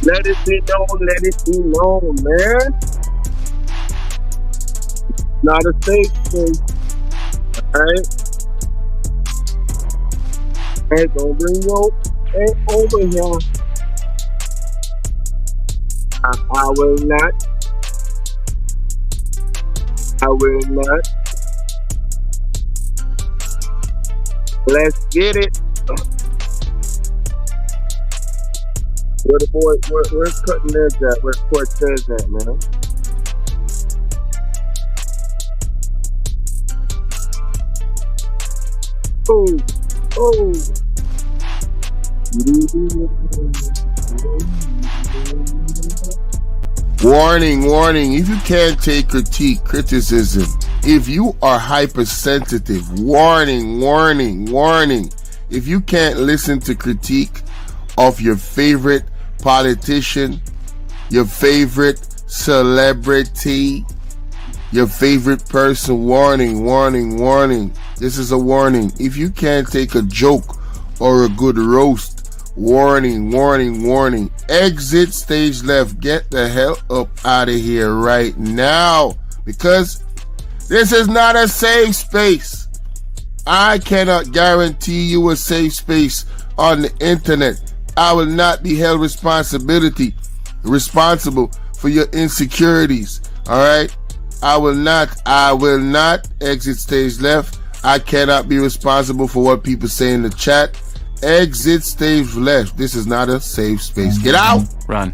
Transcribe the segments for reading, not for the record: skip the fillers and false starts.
Let it be known, let it be known, man. Not a safe space, alright? Hey, don't bring your hey over here. I will not, I will not. Let's get it. Where the boy, where's Cutting Edge at? Where's Cortez at, man? Oh, oh. Warning, warning. If you can't take critique, criticism, if you are hypersensitive, warning, warning, warning. If you can't listen to critique of your favorite politician, your favorite celebrity, your favorite person, warning, warning, warning. This is a warning. If you can't take a joke or a good roast, warning, warning, warning. Exit stage left. Get the hell up out of here right now, because this is not a safe space. I cannot guarantee you a safe space on the internet. I will not be held responsible for your insecurities. All right? I will not exit stage left. I cannot be responsible for what people say in the chat. Exit stage left. This is not a safe space. Get out. Run.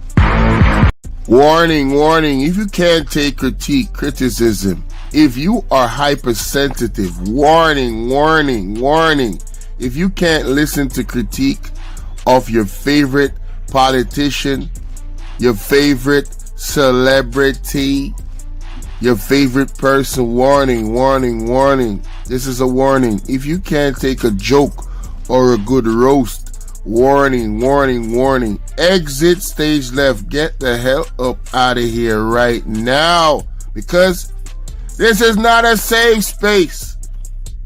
Warning, warning. If you can't take critique, criticism, if you are hypersensitive, warning, warning, warning. If you can't listen to critique of your favorite politician, your favorite celebrity, your favorite person, warning, warning, warning. This is a warning. If you can't take a joke or a good roast, warning, warning, warning. Exit stage left. Get the hell up out of here right now, because this is not a safe space.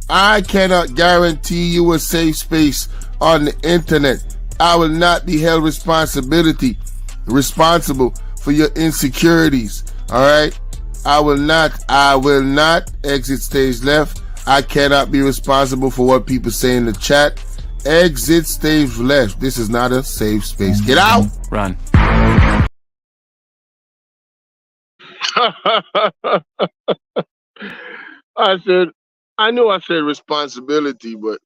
I cannot guarantee you a safe space on the internet. I will not be held responsible for your insecurities. All right? I will not exit stage left. I cannot be responsible for what people say in the chat. Exit stage left. This is not a safe space. Get out. Run. I knew I said responsibility, but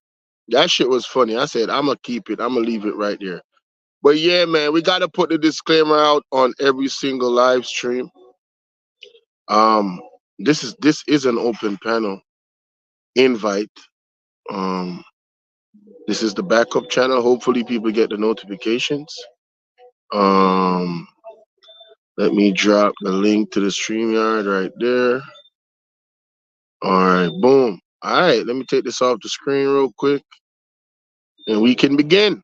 that shit was funny. I said, I'm going to keep it. I'm going to leave it right there. But yeah, man, we got to put the disclaimer out on every single live stream. This is an open panel invite. This is the backup channel. Hopefully people get the notifications. Let me drop the link to the StreamYard right there. All right, boom. All right, let me take this off the screen real quick, and we can begin.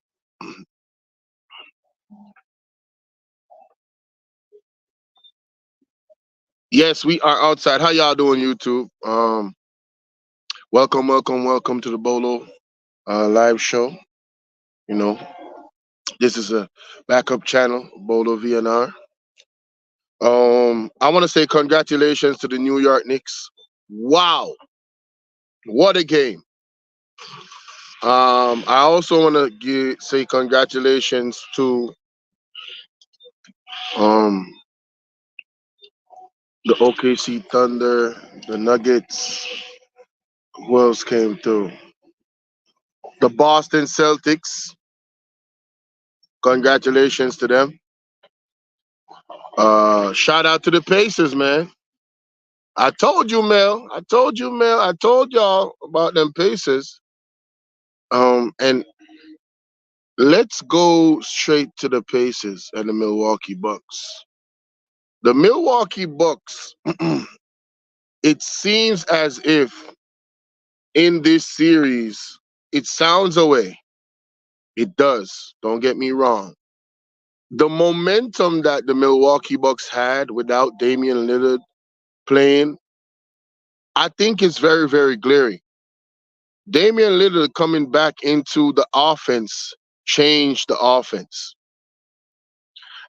Yes, we are outside. How y'all doing, YouTube? Welcome to the Bolo live show. You know, this is a backup channel, Bolo VNR. I want to say congratulations to the New York Knicks. Wow, what a game! I also want to say congratulations to the OKC Thunder, the Nuggets. Who else came through? The Boston Celtics. Congratulations to them. Shout out to the Pacers, man. I told you, Mel. I told y'all about them Pacers. And let's go straight to the Pacers and the Milwaukee Bucks. The Milwaukee Bucks, it seems as if in this series, it sounds away. It does. Don't get me wrong. The momentum that the Milwaukee Bucks had without Damian Lillard playing, I think is very, very glaring. Damian Lillard coming back into the offense changed the offense.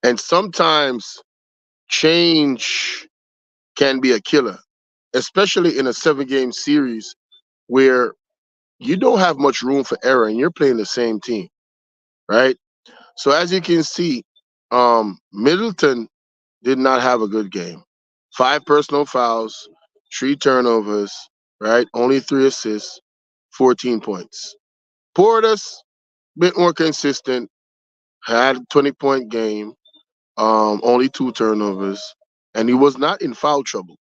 And sometimes change can be a killer, especially in a 7 game series where you don't have much room for error and you're playing the same team, right? So as you can see, Middleton did not have a good game. 5 personal fouls, 3 turnovers, right? Only 3 assists, 14 points. Portis, bit more consistent, had a 20-point game, only 2 turnovers, and he was not in foul trouble,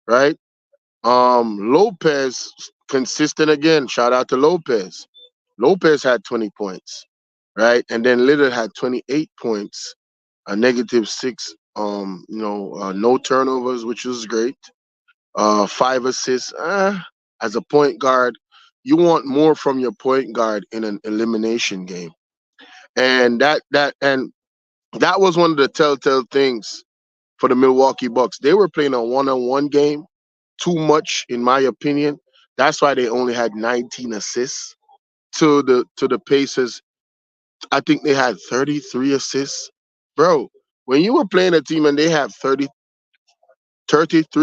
right? Lopez, consistent again. Shout out to Lopez. Lopez had 20 points, right? And then Lillard had 28 points, a -6, no turnovers, which was great. 5 assists. As a point guard, you want more from your point guard in an elimination game, and that was one of the telltale things for the Milwaukee Bucks. They were playing a one-on-one game too much, in my opinion. That's why they only had 19 assists to the Pacers. I think they had 33 assists. Bro, when you were playing a team and they have 33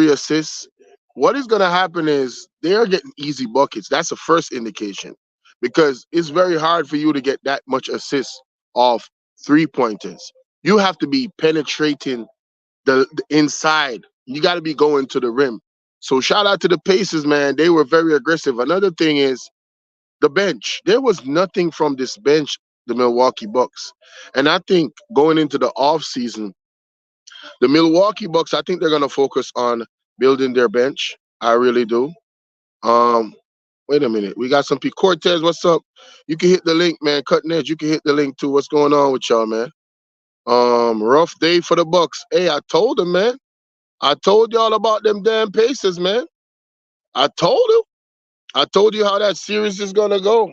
assists, what is going to happen is they are getting easy buckets. That's the first indication because it's very hard for you to get that much assists off 3 pointers. You have to be penetrating the inside. You got to be going to the rim. So shout out to the Pacers, man. They were very aggressive. Another thing is the bench. There was nothing from this bench, the Milwaukee Bucks. And I think going into the offseason, the Milwaukee Bucks, I think they're gonna focus on building their bench. I really do. Um, Wait a minute. We got some people. Cortez, what's up? You can hit the link, man. Cutting edge. You can hit the link too. What's going on with y'all, man? Rough day for the Bucks. Hey, I told them, man. I told y'all about them damn Pacers, man. I told him. I told you how that series is gonna go.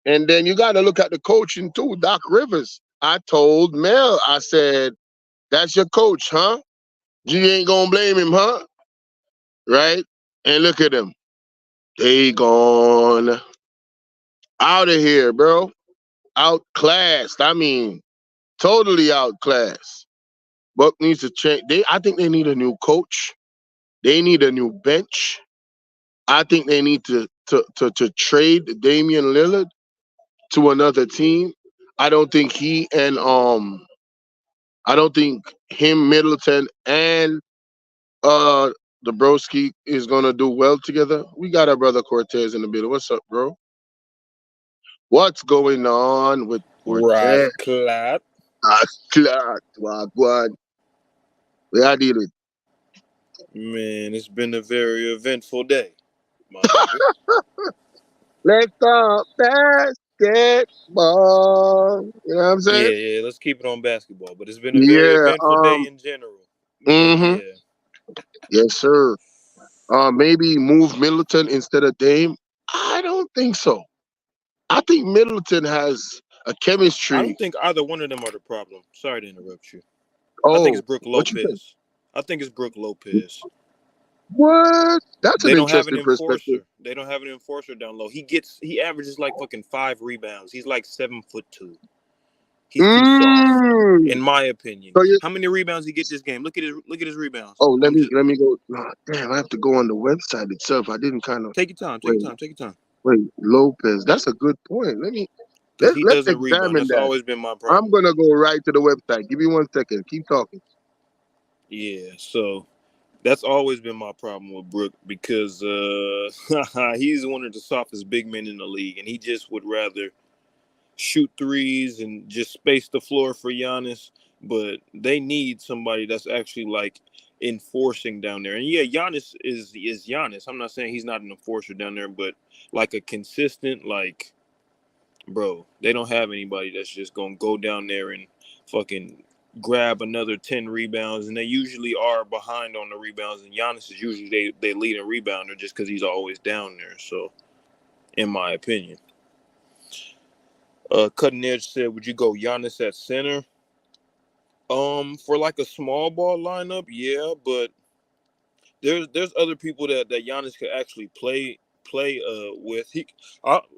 And then you got to look at the coaching too, Doc Rivers. I told Mel, I said, "That's your coach, huh? You ain't gonna blame him, huh? Right?" And look at him. They gone out of here, bro. Outclassed. I mean, totally outclassed. Buck needs to change. I think they need a new coach. They need a new bench. I think they need to trade Damian Lillard to another team. I don't think he and I don't think him, Middleton, and uh Dabrowski is gonna do well together. We got our brother Cortez in the middle. What's up, bro? What's going on with Right, Cortez? clap. Clark, Wagwan. We are dealing. Man, it's been a very eventful day, my nigga. Let's talk basketball. You know what I'm saying? Yeah, let's keep it on basketball. But it's been a very Yeah. eventful day in general. But Mm-hmm. yeah, Yes, sir. Maybe move Middleton instead of Dame. I don't think so. I think Middleton has a I chemistry. don't think either one of them are the problem. Sorry to interrupt you. I think Oh, it's Brooke what you think? Lopez. I think it's Brooke Lopez. What? That's an They don't have an interesting perspective. enforcer. They don't have an enforcer down low. He averages like fucking 5 rebounds. He's like 7'2". He's too soft, Mm. in my opinion. So you. How many rebounds he get this game? Look at his rebounds. Oh, let I'm me just let me go. Damn, I have to go on the website itself. I didn't kind of take your time. Take wait. your time. Take your time. Wait, Lopez. That's a good point. Because he Let's doesn't rebound. examine That's that. always been my I'm problem. gonna go right to the website. Give me 1 second. Keep talking. Yeah, so that's always been my problem with Brook because he's one of the softest big men in the league, and he just would rather shoot threes and just space the floor for Giannis. But they need somebody that's actually like enforcing down there. And yeah, Giannis is Giannis. I'm not saying he's not an enforcer down there, but like a consistent like bro, they don't have anybody that's just gonna go down there and fucking grab another 10 rebounds, and they usually are behind on the rebounds. And Giannis is usually they lead in rebounder just because he's always down there. So, in my opinion, Cutting Edge said, "Would you go Giannis at center? For like a small ball lineup, yeah, but there's other people that Giannis could actually play with.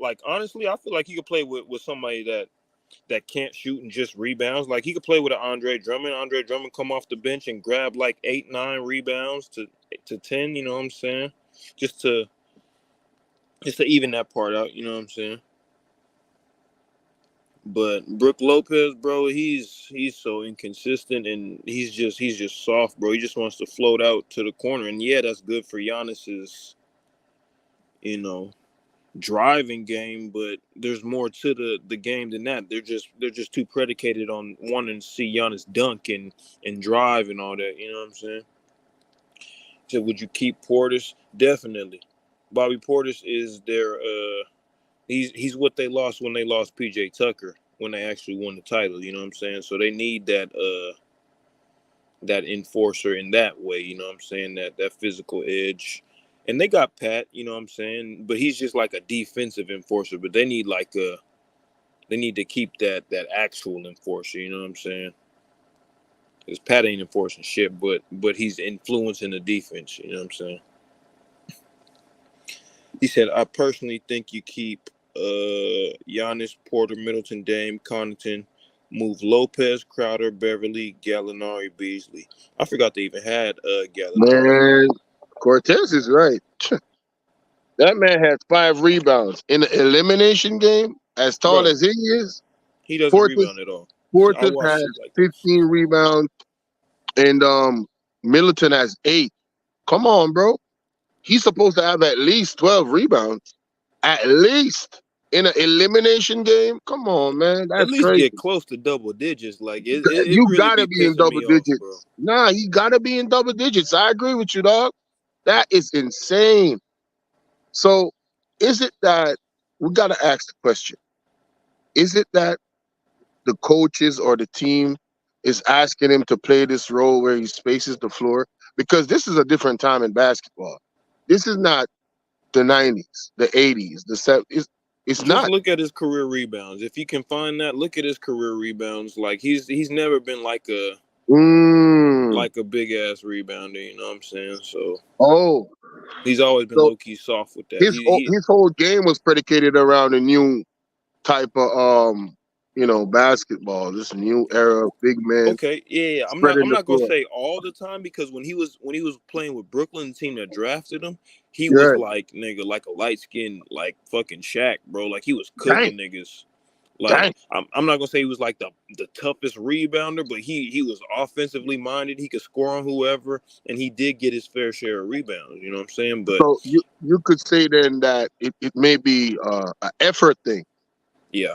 Like honestly, I feel like he could play with somebody that." that can't shoot and just rebounds. Like he could play with an Andre Drummond. Andre Drummond come off the bench and grab like 8, 9 rebounds to 10. You know what I'm saying? Just to even that part out. You know what I'm saying? But Brook Lopez, bro, he's so inconsistent and he's just soft, bro. He just wants to float out to the corner, and yeah, that's good for Giannis's, you know, driving game. But there's more to the game than that. They're just too predicated on wanting to see Giannis dunk and drive and all that. You know what I'm saying? So would you keep Portis? Definitely. Bobby Portis is their he's what they lost when they lost PJ Tucker when they actually won the title, you know what I'm saying? So they need that enforcer in that way, you know what I'm saying? That physical edge. And they got Pat, you know what I'm saying? But he's just like a defensive enforcer, but they need to keep that actual enforcer, you know what I'm saying? Because Pat ain't enforcing shit, but he's influencing the defense, you know what I'm saying? He said, I personally think you keep Giannis, Porter, Middleton, Dame, Connaughton, move Lopez, Crowder, Beverly, Gallinari, Beasley. I forgot they even had Gallinari. Man, Cortez is right. That man has 5 rebounds in the elimination game. As tall Bro, as he is, he doesn't Portis rebound at all. I Portis watch has shit like that. 15 rebounds, and Middleton has 8. Come on, bro. He's supposed to have at least 12 rebounds. At least in an elimination game. Come on, man. At That's least crazy. get close to double digits. Like, it You really gotta be be in pissing double me off, bro. digits. Nah, you gotta be in double digits. I agree with you, dog. That is insane. So, is it that we gotta ask the question? Is it that the coaches or the team is asking him to play this role where he spaces the floor? Because this is a different time in basketball. This is not the 90s, the 80s, the 70s. It's Just not. look at his career rebounds. If you can find that, look at his career rebounds. Like he's never been like a Mm. big ass rebounder. You know what I'm saying? So Oh, he's always been so low key soft with that. his whole game was predicated around a new type of basketball. This new era of big men Okay, yeah. I'm spreading the not gonna floor. say all the time because when he was playing with Brooklyn, the team that drafted him, he was Yeah, like nigga, like a light skinned like fucking Shaq, bro. Like he was dang, cooking niggas. Like dang. I'm not gonna say he was like the toughest rebounder, but he was offensively minded. He could score on whoever, and he did get his fair share of rebounds. You know what I'm saying? But So you could say then that it may be an effort thing. yeah,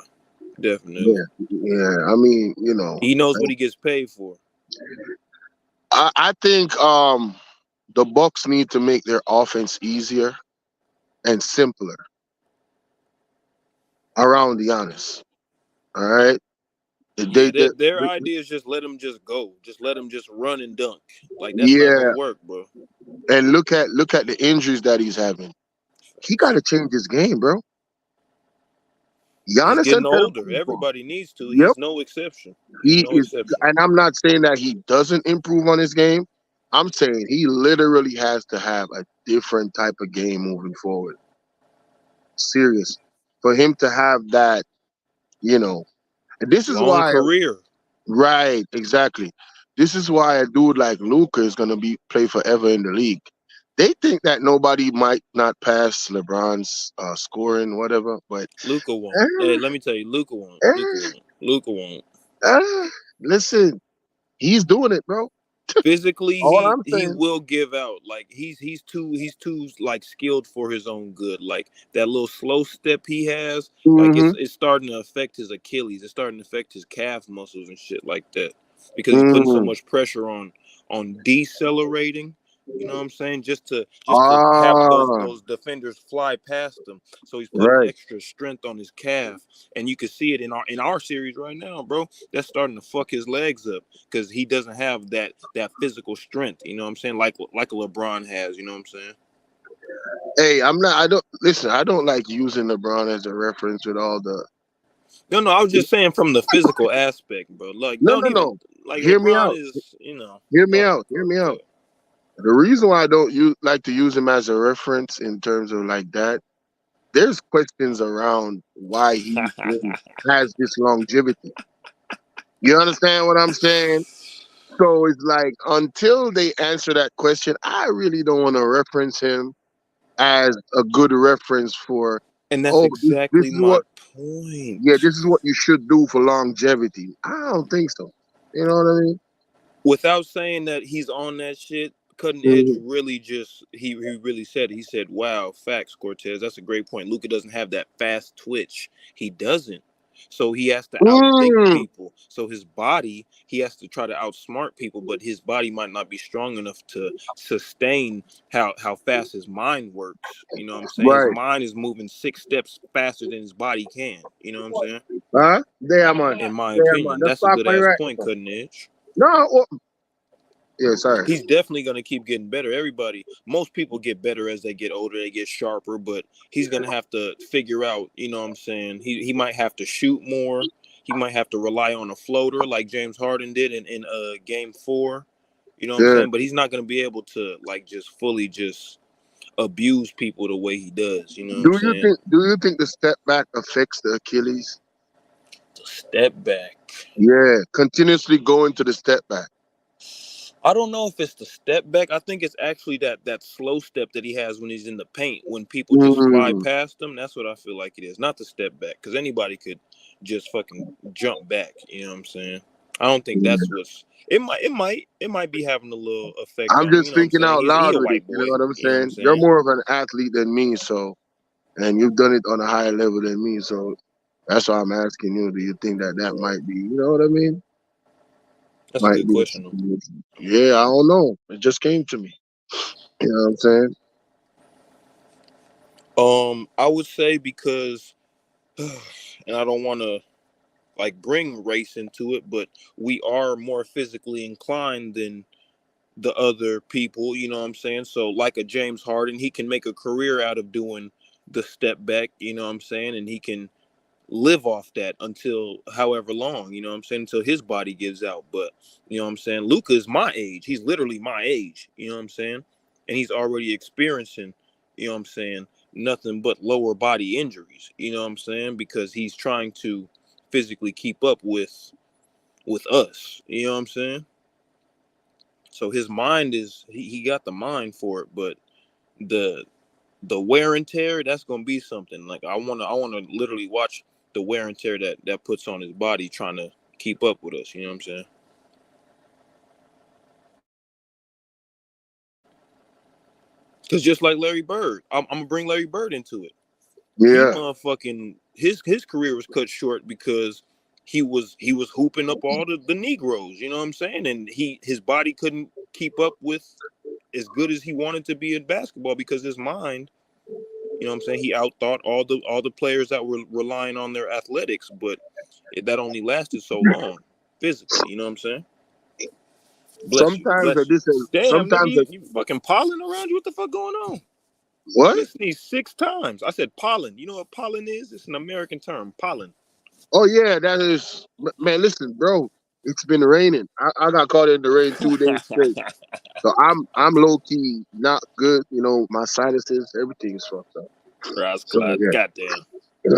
definitely. Yeah, yeah. I mean, He knows what he gets paid for. I think the Bucks need to make their offense easier and simpler around Giannis. All right, Yeah, they their idea is just let him just go, just let him just run and dunk. Like that's not gonna yeah, work, bro. and look at the injuries that he's having. He got to change his game, bro. He's Giannis getting older. Antetokounmpo. Everybody needs to. Yep, He's no exception. He's he no is, exception. and I'm not saying that he doesn't improve on his game. I'm saying he literally has to have a different type of game moving forward. Seriously, for him to have that, you know, and this is Long why, career. right? Exactly. This is why a dude like Luka is gonna be play forever in the league. They think that nobody might not pass LeBron's scoring, whatever, but Luca won't. Hey, eh, let me tell you, Luca won't. Luca eh, won't. Luca won't. listen, he's doing it, bro. Physically, All he I'm he saying. will give out. Like he's too like skilled for his own good. Like that little slow step he has, like Mm-hmm. it's starting to affect his Achilles. It's starting to affect his calf muscles and shit like that because he's putting so Mm. much pressure on decelerating. You know what I'm saying? Just to have Ah, those defenders fly past him. So he's putting right. extra strength on his calf, and you can see it in our series right now, bro. That's starting to fuck his legs up because he doesn't have that physical strength. You know what I'm saying? Like a LeBron has. You know what I'm saying? Hey, I'm not. I don't listen. I don't like using LeBron as a reference with all the. No, I was just saying from the physical aspect, bro. Like, No, don't no, even no. like Hear me LeBron out. is. Hear me Okay, out. Hear bro. me out. Good. The reason why I don't like to use him as a reference in terms of like that there's questions around why he has this longevity. You understand what I'm saying? So it's like until they answer that question, I really don't want to reference him as a good reference for, And that's oh, this exactly is my what, yeah, point. this is what you should do for longevity. I don't think so. You know what I mean? Without saying that he's on that shit, Cutting Edge Mhm. really just he really said, he said, "Wow, facts, Cortez. That's a great point. Luca doesn't have that fast twitch. He doesn't. So he has to outthink Mm, people. So his body, he has to try to outsmart people, but his body might not be strong enough to sustain how fast his mind works. You know what I'm saying? His right. mind is moving 6 steps faster than his body can. You know what I'm saying? Huh? There, man. In my There, man. opinion, Let's that's a talk good on ass right. point, Cutting Edge. No, yeah, sorry. He's definitely going to keep getting better. Most people get better as they get older, they get sharper, but he's going to have to figure out, you know what I'm saying? He might have to shoot more. He might have to rely on a floater like James Harden did in game 4. You know what I'm Yeah. saying? But he's not going to be able to like just fully just abuse people the way he does. You know what I'm saying? Do you think the step back affects the Achilles? The step back. Yeah, continuously going to the step back. I don't know if it's the step back. I think it's actually that slow step that he has when he's in the paint. When people just fly Mm, past him, that's what I feel like it is. Not the step back, because anybody could just fucking jump back. You know what I'm saying? I don't think that's yeah. what's. It might be having a little effect I'm on him. You just know what I'm thinking saying? out He loud a with it. white You know boy. what I'm You know what I'm saying? You're saying? more of an athlete than me, so, and you've done it on a higher level than me, so that's why I'm asking you. Do you think that that might be, you know what I mean? That's a Might good be a question though. situation. Yeah, I don't know. It just came to me. You know what I'm saying? I would say because, and I don't want to like bring race into it, but we are more physically inclined than the other people, you know what I'm saying? So like a James Harden, he can make a career out of doing the step back, you know what I'm saying? And he can live off that until however long, you know what I'm saying, until his body gives out. But you know what I'm saying, Luka is my age. He's literally my age, you know what I'm saying? And he's already experiencing, you know what I'm saying, nothing but lower body injuries, you know what I'm saying? Because he's trying to physically keep up with us, you know what I'm saying? So his mind is he got the mind for it, but the the wear and tear, that's gonna be something. Like I wanna literally watch the wear and tear that puts on his body trying to keep up with us, you know what I'm saying? Cause just like Larry Bird, I'm gonna bring Larry Bird into it. He Yeah. motherfucking his career was cut short because he was hooping up all the Negroes, you know what I'm saying? And his body couldn't keep up with as good as he wanted to be in basketball because his mind, you know what I'm saying, he outthought all the players that were relying on their athletics, but that only lasted so long physically, you know what I'm saying? Bless you, Sometimes bless at you. this, Damn, nigga, sometimes you, at, you fucking pollen around you? What the fuck going on? what? You sneezed 6 times. I said pollen. You know what pollen is? It's an American term, pollen. Oh yeah, that is, man. Listen, bro, it's been raining. I got caught in the rain 2 days straight, so I'm low key not good. You know, my sinuses, everything is fucked up. So Rascal, goddamn. yeah,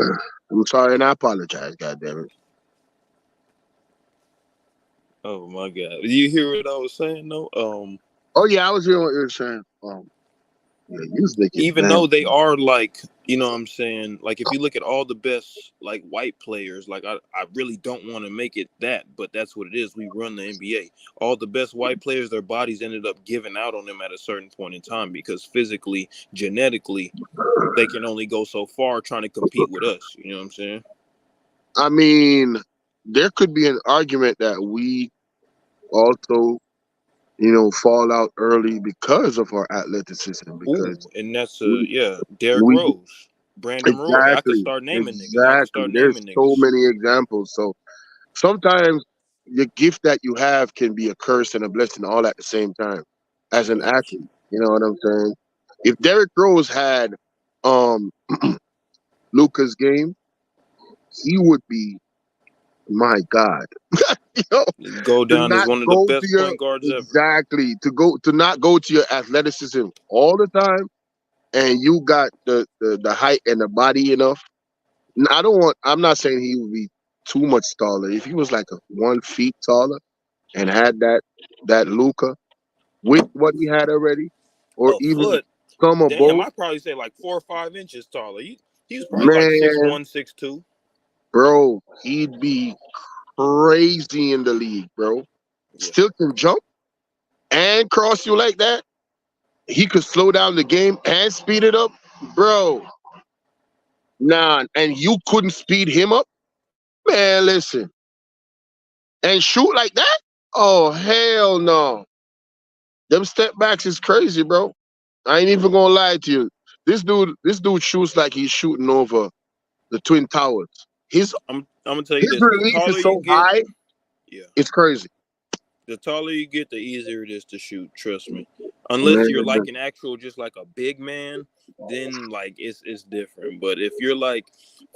I'm sorry and I apologize. God damn it. Oh my god. Did you hear what I was saying though? Oh yeah, I was hearing what you were saying. Yeah, you was making Even mad. though they are like, you know what I'm saying, like if you look at all the best like white players, like I really don't want to make it that, but that's what it is. We run the NBA. All the best white players, their bodies ended up giving out on them at a certain point in time because physically, genetically, they can only go so far trying to compete with us. You know what I'm saying? I mean, there could be an argument that we also, you know, fall out early because of our athleticism. Ooh, Because and that's we, yeah, Derrick we Rose, Brandon Roy. I could exactly, start naming niggas. I could exactly. start There's naming so niggas. many examples. So sometimes the gift that you have can be a curse and a blessing all at the same time as an Facts. athlete. You know what I'm saying? If Derrick Rose had um Luca's game, he would be, my God. You know, Go to down as not one of the go to best your point guards ever. exactly to not go to your athleticism all the time and you got the height and the body enough. I'm not saying he would be too much taller. If he was like a 1 feet taller and had that Luca with what he had already, or A even foot. some of Damn, both, I'd probably say like 4 or 5 inches taller. He was probably like six man, one, 6'2". bro, he'd be crazy in the league, bro. Yeah. Still can jump and cross you like that. He could slow down the game and speed it up, bro. Nah, and you couldn't speed him up, man. Listen, and shoot like that. Oh hell no! Them step backs is crazy, bro. I ain't even gonna lie to you. This dude shoots like he's shooting over the Twin Towers. His I'm gonna tell you his this: the release taller is you so get, high, yeah, it's crazy. the taller you get, the easier it is to shoot. Trust me. Unless you're Man, like an actual, just like a big man, then like it's different. But if you're like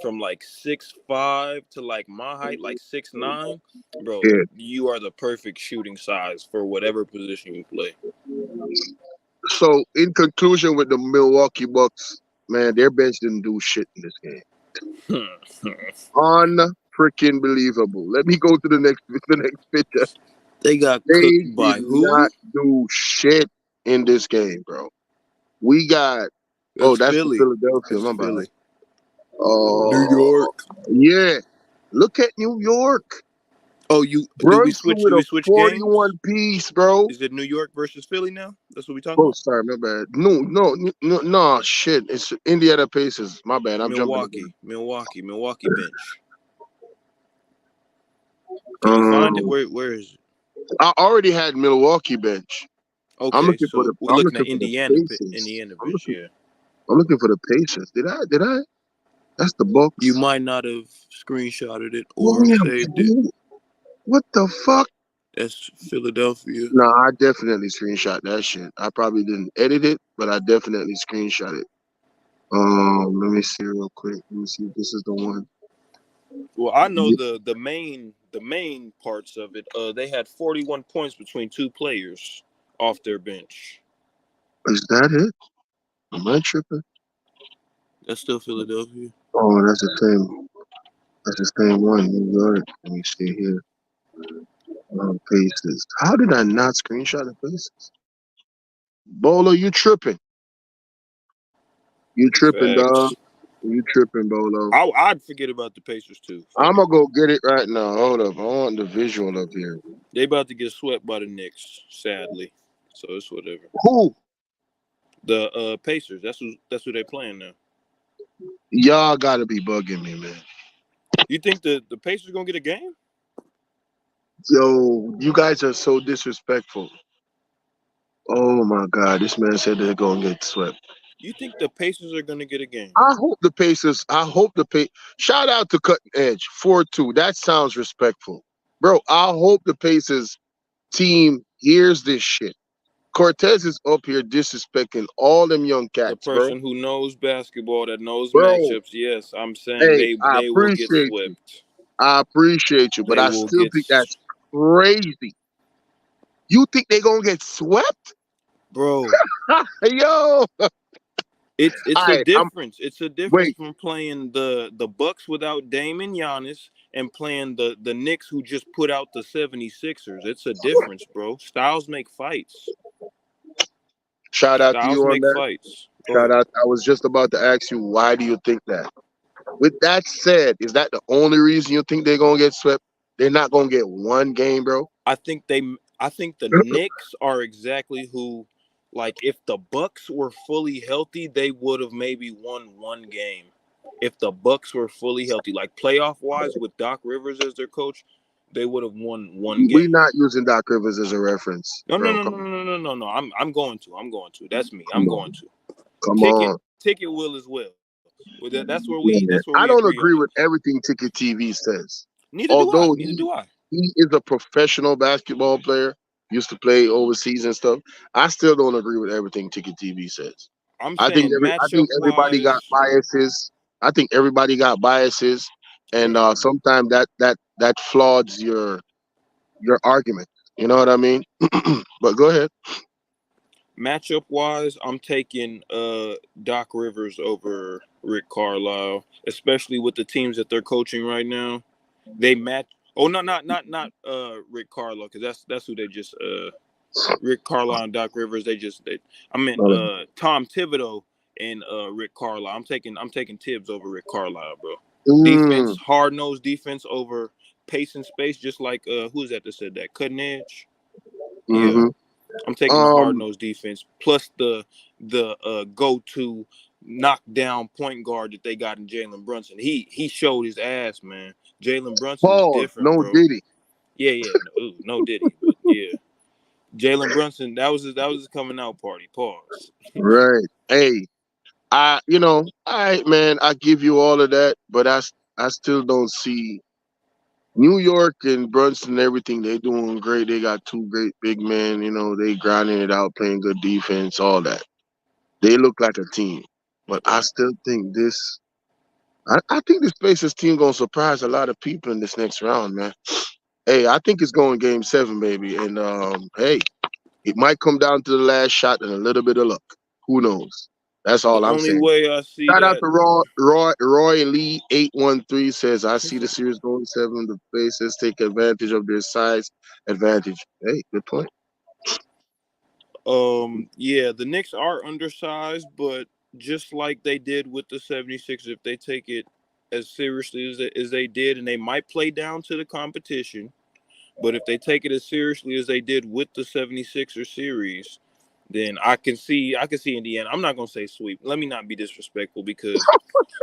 from like 6'5" to like my height, like 6'9", bro, yeah. you are the perfect shooting size for whatever position you play. So in conclusion, with the Milwaukee Bucks, man, their bench didn't do shit in this game. Unfreaking believable. Let me go to the next picture. They got cooked They did by not who? do shit in this game, bro. We got That's that's the Philly. Philadelphia, That's my bad. Philly. New Oh York. yeah. Look at New York. Oh, you do we Brunson switch? with Do a we switch games? 41 piece, bro. Is it New York versus Philly now? That's what we talking Oh, about. sorry, my bad. No, shit. It's Indiana Pacers. My bad. I'm jumping the gun. Milwaukee bench. Can you find it? Um, Where is it? I already had Milwaukee bench. I'm Okay, looking for so we're I'm looking looking at for the Pacers. Indiana bench. Yeah, I'm looking for the Pacers. Did I? That's the you Bucks. might not have screenshotted it or Damn, saved it. dude. What the fuck? That's Philadelphia. No, I definitely screenshot that shit. I probably didn't edit it, but I definitely screenshot it. Let me see real quick. Let me see if this is the one. Well, I know Ye- the main parts of it. They had 41 points between two players off their bench. Is that it? Am I tripping? That's still Philadelphia. Oh, that's the same. That's the same one. New York. Let me see here. Faces. How did I not screenshot the faces? Bolo, you tripping? You tripping, dog? Facts. You tripping, Bolo? I'd forget about the Pacers too. I'm Forget gonna about go it. get it right now. Hold up. I want the visual up here. They about to get swept by the Knicks, sadly. So it's whatever. Who? The Pacers. That's who they playing now. Y'all gotta be bugging me, man. You think the Pacers gonna get a game? Yo, you guys are so disrespectful. Oh my God, this man said they're gonna get swept. You think the Pacers are gonna get a game? I hope the Pacers. I hope the pay. Shout out to Cutting Edge 4-2. That sounds respectful, bro. I hope the Pacers team hears this shit. Cortez is up here disrespecting all them young The cats, bro. person who knows basketball, that knows Bro, matchups. Yes, I'm saying hey, I they will get appreciate you. swept. I appreciate you, but They I will still get, think that's crazy. You think they gonna get swept? bro. Yo, all It's a right. I'm difference. It's a difference wait. from playing the Bucks without Dame and Giannis and playing the Knicks who just put out the 76ers. It's a difference, bro. Styles make fights. Shout out to you Styles on make that. fights. Go Shout ahead. out. I was just about to ask you, why do you think that? With that said, is that the only reason you think they're gonna get swept? They're not gonna get one game, bro. I think they I think the Knicks are exactly who, like, if the Bucks were fully healthy, they would have maybe won one game. If the Bucks were fully healthy, like playoff wise with Doc Rivers as their coach, they would have won one We're game. not using Doc Rivers as a reference, No, no, bro. no, Come no, on, no, no, no, no. I'm going to. I'm going to. That's me. come I'm on, going to. come Ticket on. Ticket will as well. Well, Man, that's where I we don't agree agree on it. with everything Ticket TV says. Neither do I. Although Neither do I. he is a professional basketball player, used to play overseas and stuff. I still don't agree with everything Ticket TV says. I'm I think saying I think matchup everybody got wise, biases. I think everybody got biases, and right. sometimes that floods your argument. You know what I mean? But go ahead. matchup wise, I'm taking Doc Rivers over Rick Carlisle, especially with the teams that they're coaching right now. They match. Oh no, not Rick Carlisle, because that's who they just Rick Carlisle and Doc Rivers. I meant Tom Thibodeau and Rick Carlisle. I'm taking Tibbs over Rick Carlisle, bro. Mm, Defense, hard nosed defense over pace and space, just like who's that said that? Cutting edge. Yeah. mm-hmm. I'm taking the hard Um, nosed defense plus the go to knockdown point guard that they got in Jalen Brunson. He showed his ass, man. Jalen Brunson is pause. different, No bro. Diddy. Yeah, yeah, no Diddy, but yeah, Jalen Brunson. That was his coming out party. Pause. Right. Hey, all right, man. I give you all of that, but I still don't see New York and Brunson and everything. They doing great. They got two great big men. They grinding it out, playing good defense, all that. They look like a team, but I Okay. still think this. I think this Pacers team gonna surprise a lot of people in this next round, man. Hey, I think it's going Game 7, baby, and hey, it might come down to the last shot and a little bit of luck. Who knows? That's The all I'm only saying. way I see Shout out that to Roy Lee 813 says I see the series going 7. The Pacers take advantage of their size advantage. Hey, good point. Yeah, the Knicks are undersized, but just like they did with the 76ers, if they take it as seriously as they did, and they might play down to the competition, but if they take it as seriously as they did with the 76ers series, then I can see Indiana. I'm not gonna say sweep. Let me not be disrespectful because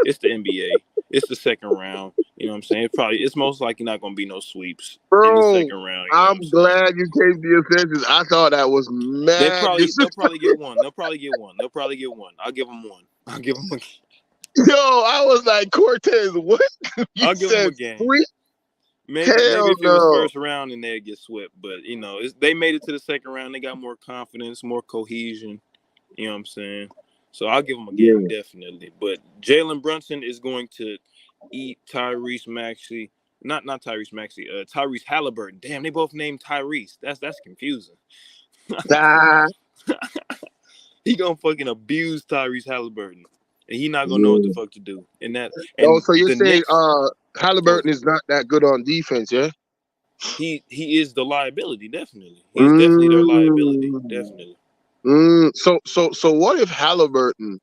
it's the NBA. It's the second round. You know what I'm saying? It's most likely not gonna be no sweeps in the Bro, second round. You know what I'm I'm saying? glad you came to your senses. I thought that was They mad probably they'll disrespect. probably get one. They'll probably get one. They'll probably get one. I'll give them one. I'll give them. Yo, I was like, Cortez, what? You I'll give them said a game. sweet? Maybe Hell if it was no. first round, then they'd get swept. But they made it to the second round. They got more confidence, more cohesion. You know what I'm saying? So I'll give them a game Yeah. definitely. But Jalen Brunson is going to eat Tyrese Maxey. Not Tyrese Maxey. Tyrese Halliburton. Damn, they both named Tyrese. That's confusing. Ah, He gonna fucking abuse Tyrese Halliburton, and he not gonna know what the yeah. fuck to do. Oh, And so you're the saying Knicks. Go Halliburton ahead. is not that good on defense, yeah? He is the liability. Definitely, he is definitely their liability. Mm, Definitely. so what if Halliburton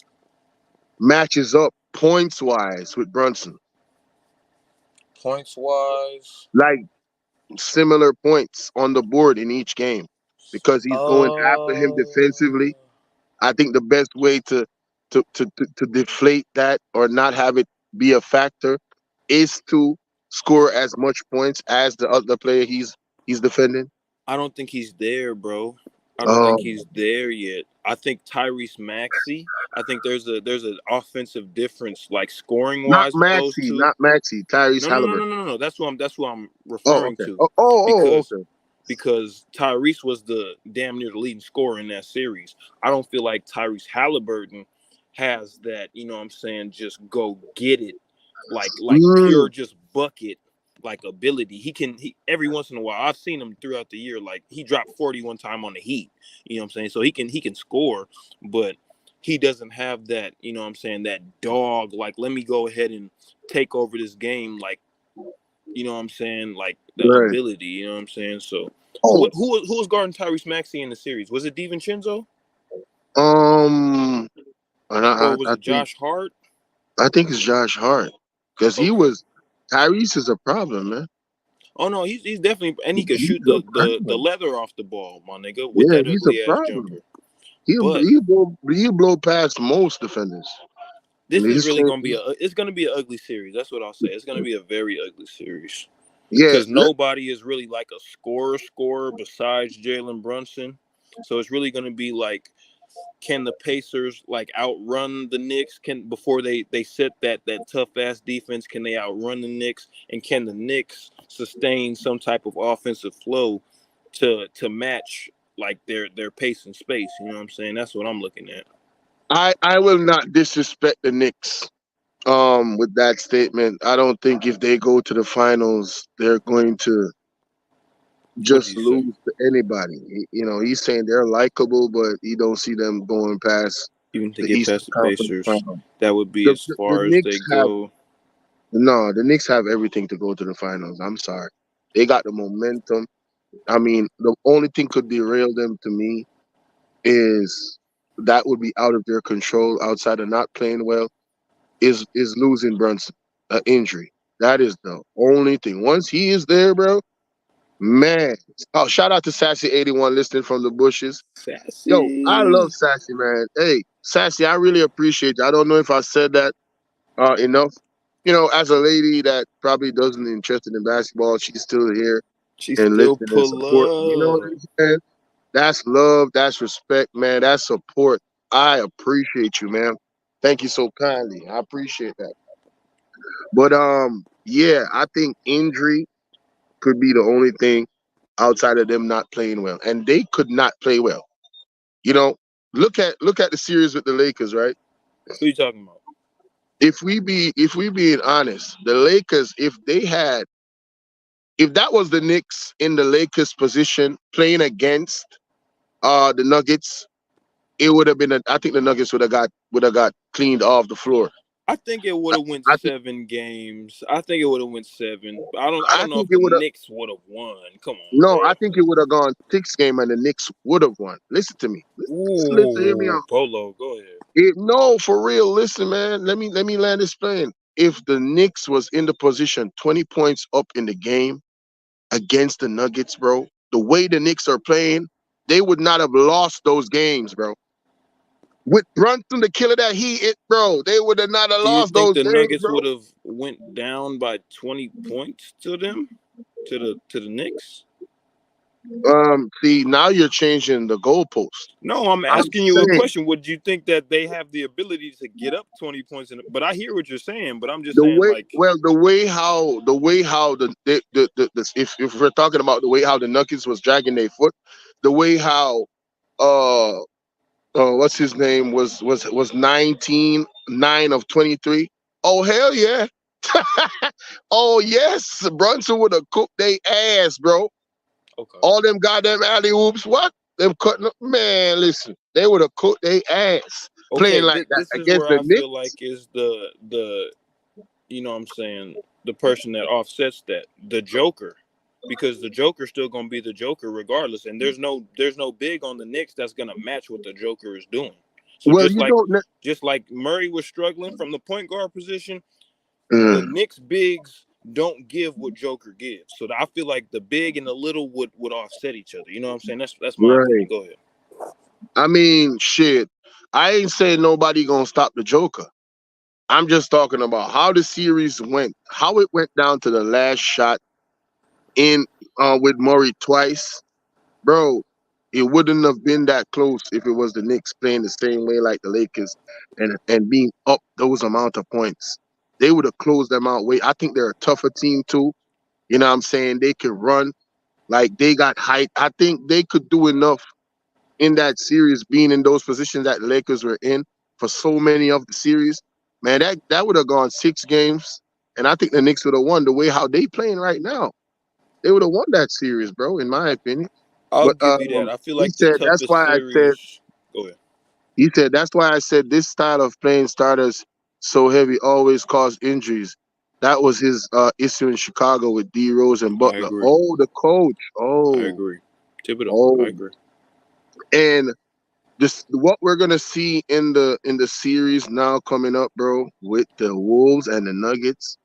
matches up points wise with Brunson? Points wise. Like similar points on the board in each game because he's going after him Uh, defensively. I think the best way to deflate that or not have it be a factor is to score as much points as the other player he's defending. I don't think he's there, bro. I don't think Um, he's there yet. I think Tyrese Maxey. I think there's an offensive difference, like scoring not wise, with those Maxi, two. not Maxi, Tyrese No, no, no, no, Halliburton. no, no. That's what I'm Oh, referring okay. to, Oh, because okay. Tyrese was the damn near the leading scorer in that series. I don't feel like Tyrese Halliburton has that. You know what I'm saying? Just go get it, like pure Mm, just bucket like ability. He every once in a while I've seen him throughout the year. Like he dropped 41 time on the Heat. You know what I'm saying? So he can score, but he doesn't have that. You know what I'm saying? That dog. Like let me go ahead and take over this game. Like you know what I'm saying? Like the right. ability, you know what I'm saying? So Oh, who was guarding Tyrese Maxey in the series? Was it DiVincenzo um, and or was it Josh Hart? I think it's Josh Hart because Okay. Tyrese is a problem, man. Oh no, he's definitely, and he could He's shoot a the problem. leather off the ball, my nigga, with Yeah, that he's a ugly ass problem. jumper. He'll But he'll blow, he'll blow past most defenders. And this they is just really can't. gonna be it's gonna be an ugly series. That's what I'll say. It's gonna be a very ugly series Yeah, because nobody is really like a scorer besides Jalen Brunson. So it's really gonna be like, can the Pacers like outrun the Knicks? Can before they set that tough ass defense, can they outrun the Knicks? And can the Knicks sustain some type of offensive flow to match like their pace and space? You know what I'm saying? That's what I'm looking at. I will not disrespect the Knicks. With that statement, I don't think if they go to the finals, they're going to What did just he say? lose to anybody. He's saying they're likable, but he don't see them going past Even to the get Eastern past the Conference Pacers, final. that would be The, as the, the far as Knicks they have go. no, the Knicks have everything to go to the finals. I'm sorry, they got the momentum. I mean, the only thing could derail them to me is that would be out of their control. Outside of not playing well, is losing Brunson, injury. That is the only thing. Once he is there, bro, man. Oh, shout out to Sassy81 listening from the bushes. Yo, I love Sassy. Sassy, man. Hey, Sassy, I really appreciate you. I don't know if I said that enough. As a lady that probably doesn't interested in basketball, she's still here She and still listening and pull support. You know what up. I'm saying? That's love. That's respect, man. That's support. I appreciate you, man. Thank you so kindly. I appreciate that. But yeah, I think injury could be the only thing outside of them not playing well, and they could not play well. You know, look at the series with the Lakers, right? Who you talking about? If we being honest, the Lakers, if that was the Knicks in the Lakers position playing against the Nuggets, it would have been I think the Nuggets would have got cleaned off the floor. I think it would I, have went I think 7 games. I think it would have went seven. I don't. I I don't know think if it the would have Knicks would have won. Come on, no, I bro. think it would have gone 6 game and the Knicks would have won. Listen to me. Listen, hear me Ooh, out. Polo, go ahead. No, for real. Listen, man. Let me land this plane. If the Knicks was in the position 20 points up in the game against the Nuggets, bro, the way the Knicks are playing, they would not have lost those games, bro. With Brunson, the killer that he is, bro, they would have not have Do you lost think those the games, Nuggets bro. would have went down by 20 points to them, to the Knicks? See, now you're changing the goalpost. No, I'm I'm asking you a saying question. Would you think that they have the ability to get up 20 points? But I hear what you're saying. But I'm just the saying, way, like, well, the way how if we're talking about the way how the Nuggets was dragging their foot, the way how uh what's his name was 19 9 of 23. Oh hell yeah. Oh yes, Brunson would have cooked their ass, bro. okay, All them goddamn alley oops, what? Them cutting up, man. Listen, they would have cooked their ass playing okay. like that This is against where the I feel like Knicks. is the what I'm saying, the person that offsets that, the Joker, because the Joker's still gonna be the Joker regardless, and there's no big on the Knicks that's gonna match what the Joker is doing. So Well, you don't. just like Murray was struggling from the point guard position, the Mm, Knicks bigs don't give what Joker gives. So I feel like the big and the little would offset each other. You know what I'm saying? That's my opinion. right. Go ahead. I mean, shit. I ain't saying nobody gonna stop the Joker. I'm just talking about how the series went, how it went down to the last shot in with Murray twice, bro. It wouldn't have been that close if it was the Knicks playing the same way like the Lakers and being up those amount of points. They would have closed them out way. I think they're a tougher team too. You know what I'm saying? They could run like they got height. I think they could do enough in that series, being in those positions that the Lakers were in for so many of the series. Man, that would have gone 6 games, and I think the Knicks would have won the way how they playing right now. They would have won that series, bro, in my opinion. I'll But give you that. I feel he like the said that's toughest why I said series. Go ahead. he said that's why I said this style of playing starters so heavy always cause injuries. That was his issue in Chicago with D Rose and I Butler. agree. Oh, the coach. I Oh, agree. Thibodeau. I oh, agree. and this what we're gonna see in the series now coming up, bro, with the Wolves and the Nuggets.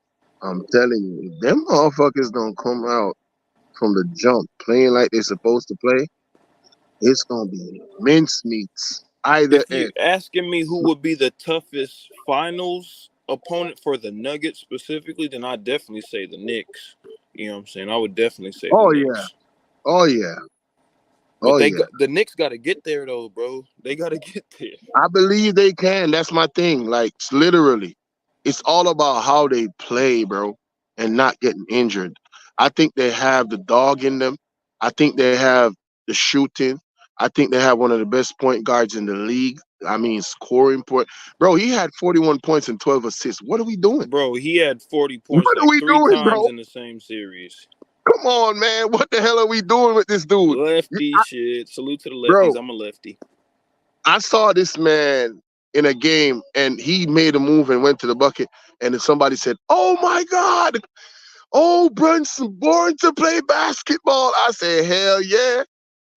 I'm telling you, if them motherfuckers don't come out from the jump playing like they're supposed to play, it's gonna be mincemeats either If you end. asking me who would be the toughest finals opponent for the Nuggets specifically, then I definitely say the Knicks. You know what I'm saying? I would definitely say the Oh yeah, Knicks. oh yeah, But oh yeah. the Knicks got to get there though, bro. They got to get there. I believe they can. That's my thing. Like literally, it's all about how they play, bro, and not getting injured. I think they have the dog in them. I think they have the shooting. I think they have one of the best point guards in the league. I mean, scoring point, bro. He had 41 points and 12 assists. What are we doing? Bro, he had 40 points What are like we three doing, times bro? in the same series. Come on, man. What the hell are we doing with this dude? Lefty shit. Salute to the lefties. Bro, I'm a lefty. I saw this man in a game and he made a move and went to the bucket. And then somebody said, "Oh my God, oh Brunson born to play basketball." I said, "Hell yeah.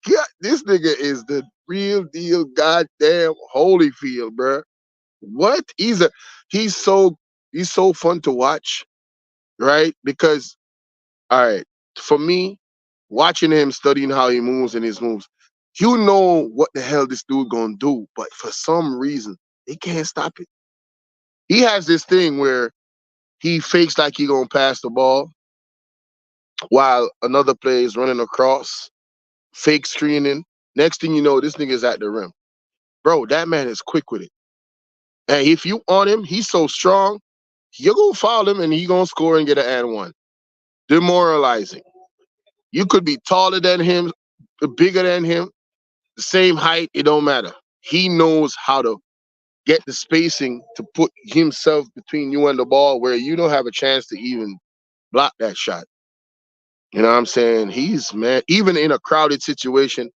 Yeah, this nigga is the real deal, goddamn Holyfield, bro. What? He's he's so fun to watch, right? Because all right, for me, watching him, studying how he moves and his moves, you know what the hell this dude gonna do, but for some reason they can't stop it. He has this thing where he fakes like he gonna pass the ball while another player is running across, fake screening. Next thing you know, this nigga's at the rim. Bro, that man is quick with it. And if you on him, he's so strong, you're gonna foul him and he gonna score and get an and one. Demoralizing. You could be taller than him, bigger than him, the same height, it don't matter. He knows how to get the spacing to put himself between you and the ball where you don't have a chance to even block that shot. You know what I'm saying? He's man, even in a crowded situation,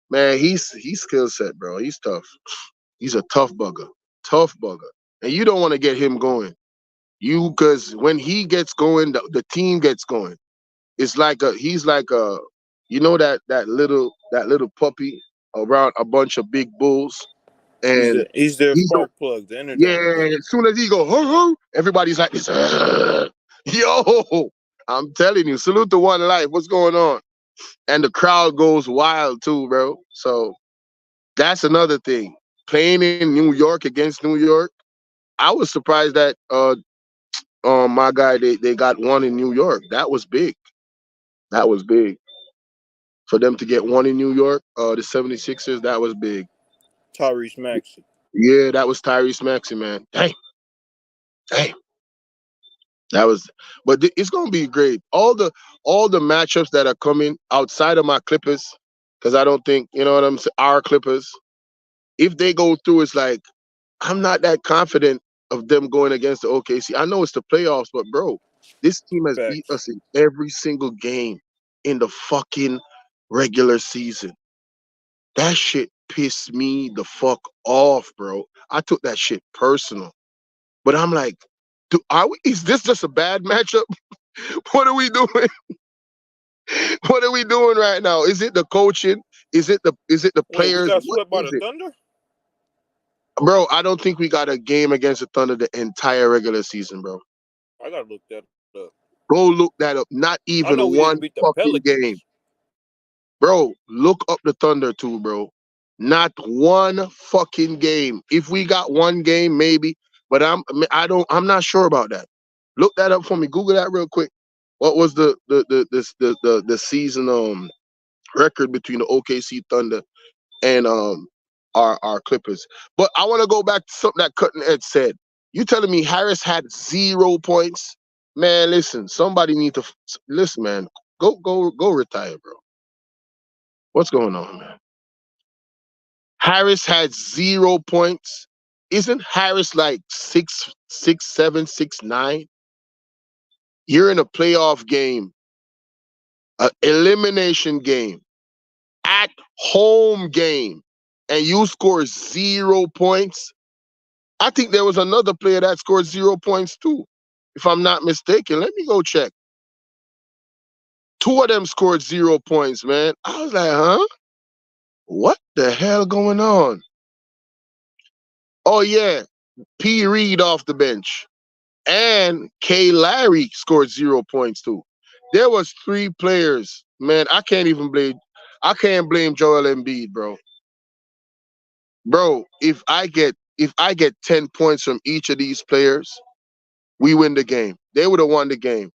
man, he's skill set, bro. He's tough. He's a tough bugger. Tough bugger. And you don't want to get him going. Because when he gets going, the team gets going. It's like he's like you know that little puppy around a bunch of big bulls, and He's their he's the spark plug, the energizer yeah. bunny. As soon as he go, ho, ho, everybody's like this. Yo, I'm telling you, salute to One Life. What's going on? And the crowd goes wild too, bro. So that's another thing. Playing in New York against New York, I was surprised that my guy they got one in New York. That was big. That was big. For them to get one in New York, the 76ers, that was big. Tyrese Maxey. Yeah, that was Tyrese Maxey, man. Hey, hey, that was. But it's gonna be great. All the matchups that are coming outside of my Clippers, because I don't think you know what I'm saying. Our Clippers, if they go through, it's like I'm not that confident of them going against the OKC. I know it's the playoffs, but bro, this team has beat Facts. us in every single game in the fucking regular season. That shit pissed me the fuck off, bro. I took that shit personal. But I'm like, is this just a bad matchup? What are we doing? What are we doing right now? Is it the coaching? Is it the Wait, we players? got What swept by is the it? Thunder? Bro, I don't think we got a game against the Thunder the entire regular season, bro. I gotta look that up. Go look that up. Not I know we even didn't one beat the fucking game. Pelicans. Bro, look up the Thunder too, bro. Not one fucking game. If we got one game, maybe, but I'm not sure about that. Look that up for me. Google that real quick. What was the season record between the OKC Thunder and our Clippers? But I want to go back to something that Cutting Edge said. You telling me Harris had 0 points? Man, listen, somebody need to listen, man. Go retire, bro. What's going on, man? Harris had 0 points. Isn't Harris like 6'7", 6'9"? You're in a playoff game, an elimination game, at home game, and you score 0 points. I think there was another player that scored 0 points too, if I'm not mistaken. Let me go check. Two of them scored 0 points, man. I was like, huh? What the hell going on? Oh yeah, P. Reed off the bench. And K. Larry scored 0 points too. There was three players, man. I can't blame Joel Embiid, bro. Bro, if I get 10 points from each of these players, we win the game. They would have won the game.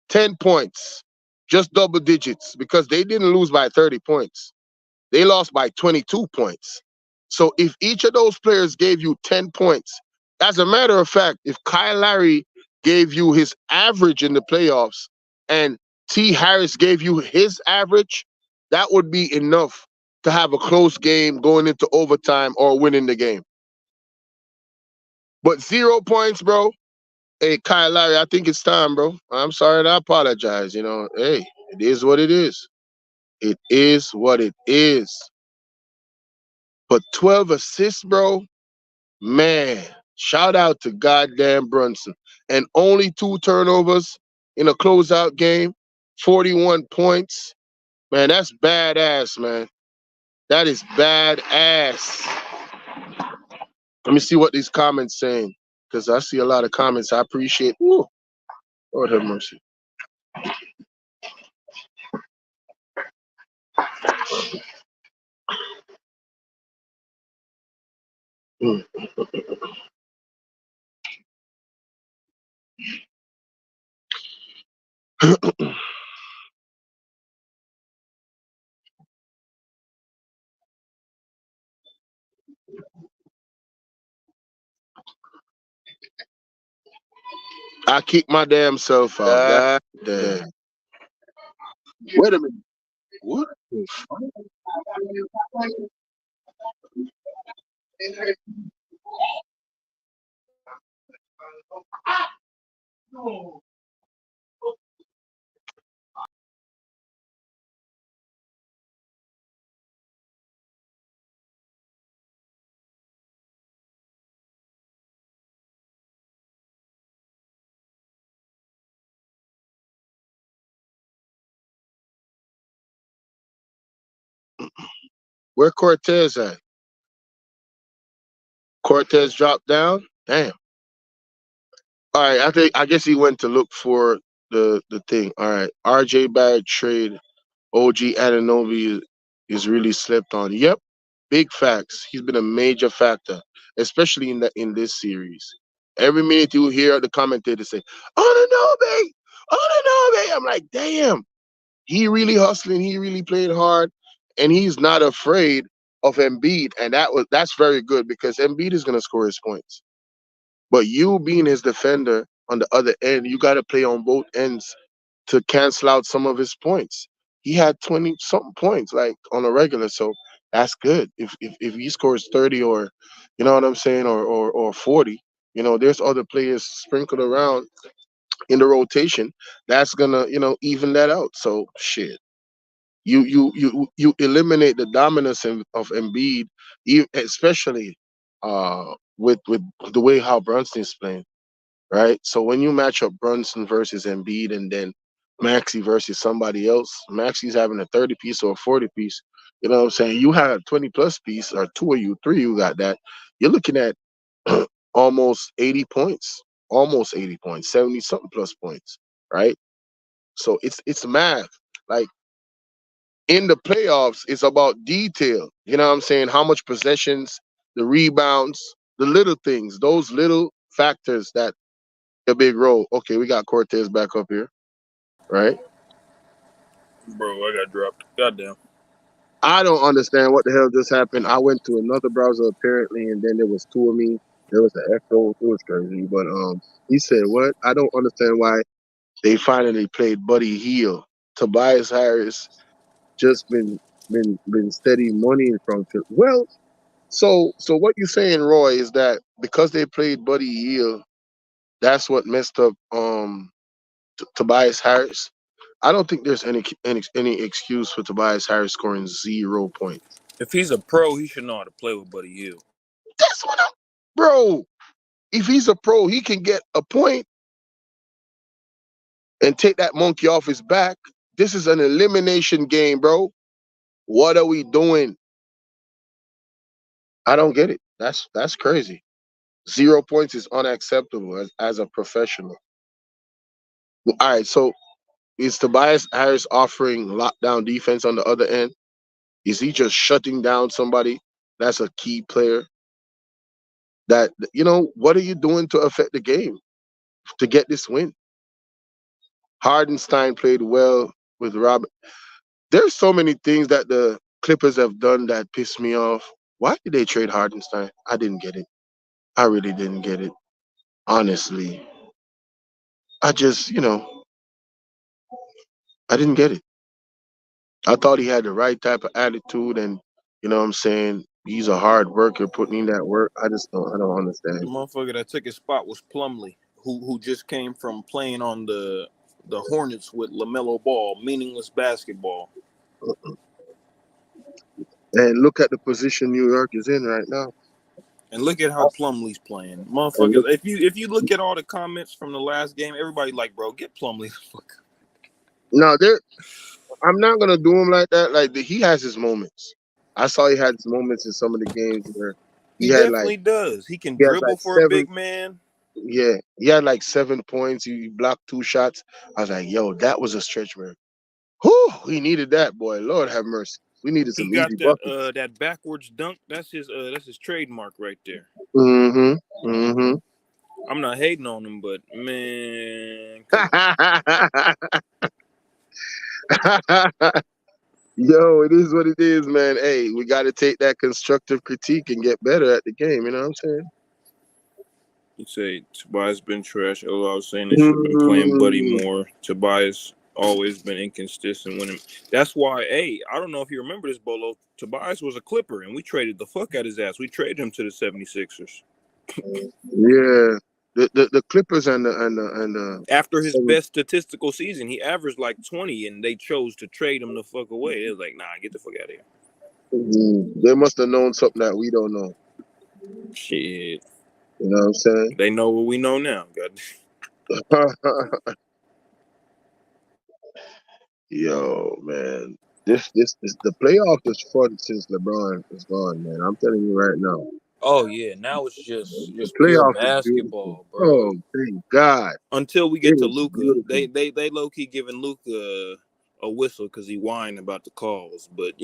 10 points. Just double digits because they didn't lose by 30 points. They lost by 22 points. So if each of those players gave you 10 points, as a matter of fact, if Kyle Larry gave you his average in the playoffs and T. Harris gave you his average, that would be enough to have a close game going into overtime or winning the game. But 0 points, bro. Hey, Kyle Larry, I think it's time, bro. I'm sorry and I apologize. Hey. It is what it is. It is what it is. But 12 assists, bro, man, shout out to goddamn Brunson. And only 2 turnovers in a closeout game, 41 points. Man, that's badass, man. That is badass. Let me see what these comments saying. Because I see a lot of comments. I appreciate. Ooh, Lord have mercy. Mm. I kicked my damn self out. God damn. Wait a minute. What? Where Cortez at? Cortez dropped down? Damn. All right, I guess he went to look for the thing. All right. RJ Barrett trade. OG Ananobi is really slept on. Yep. Big facts. He's been a major factor, especially in this series. Every minute you hear the commentators say, Ananobi! Ananobi! I'm like, damn. He really hustling, he really played hard, and he's not afraid of Embiid. And that's very good because Embiid is gonna score his points. But you being his defender on the other end, you got to play on both ends to cancel out some of his points. He had 20 something points like on a regular, so that's good. If he scores 30 or you know what I'm saying, or 40, there's other players sprinkled around in the rotation that's gonna, even that out. So shit. You eliminate the dominance of Embiid, especially with the way how Brunson's playing, right? So when you match up Brunson versus Embiid and then Maxi versus somebody else, Maxi's having a 30 piece or a 40 piece. You know what I'm saying? You have 20 plus piece or two of you, three you got that. You're looking at almost 80 points, 70 something plus points, right? So it's math. Like in the playoffs, it's about detail. You know what I'm saying? How much possessions, the rebounds, the little things, those little factors that a big role. Okay, we got Cortez back up here, right? Bro, I got dropped. Goddamn. I don't understand what the hell just happened. I went to another browser apparently, and then there was two of me. There was an echo. It was crazy. But he said what? I don't understand why they finally played Buddy Heel. Tobias Harris just been steady money from Phil. Well, so what you're saying, Roy, is that because they played Buddy Heel, that's what messed up Tobias Harris. I don't think there's any excuse for Tobias Harris scoring 0 points. If he's a pro, he should know how to play with Buddy Hield. That's what I'm, bro. If he's a pro, he can get a point and take that monkey off his back. This is an elimination game, bro. What are we doing? I don't get it. That's crazy. 0 points is unacceptable as a professional. All right, so is Tobias Harris offering lockdown defense on the other end? Is he just shutting down somebody that's a key player? That what are you doing to affect the game to get this win? Hardenstein played well with Robert. There's so many things that the Clippers have done that piss me off. Why did they trade Hardenstein? I didn't get it. I really didn't get it. Honestly, I just, I didn't get it. I thought he had the right type of attitude, and what I'm saying, he's a hard worker putting in that work. I don't The understand. motherfucker that took his spot was Plumlee, who just came from playing on the the Hornets with LaMelo Ball, meaningless basketball. And look at the position New York is in right now. And look at how Plumlee's playing, And motherfuckers. look, If you look at all the comments from the last game, everybody like, bro, get Plumlee the fuck. now I'm not gonna do him like that. Like he has his moments. I saw he had his moments in some of the games where He definitely does. He can he had dribble like for a 7. big man. Yeah, he had like 7 points. He blocked 2 shots. I was like, yo, that was a stretch, man. Whew, we needed that, boy. Lord have mercy. We needed He some got easy buckets. that backwards dunk. That's his trademark right there. Mm-hmm. Mm-hmm. I'm not hating on him, but man, come on. Yo, it is what it is, man. Hey, we got to take that constructive critique and get better at the game. You know what I'm saying? You say Tobias been trash. Although I was saying they should have been playing Buddy more. Tobias always been inconsistent when him. That's why, hey, I don't know if you remember this, Bolo. Tobias was a Clipper, and we traded the fuck out his ass. We traded him to the 76ers. Yeah. The Clippers and the After his best statistical season, he averaged like 20, and they chose to trade him the fuck away. It was like, nah, get the fuck out of here. They must have known something that we don't know. Shit. You know what I'm saying? They know what we know now. God. Yo, man. This the playoff is fun since LeBron is gone, man. I'm telling you right now. Oh yeah, now it's The just pure playoff is beautiful. basketball, bro. Oh, thank God. Until we It get to is Luka, beautiful. they low key giving Luka a whistle because he whined about the calls. But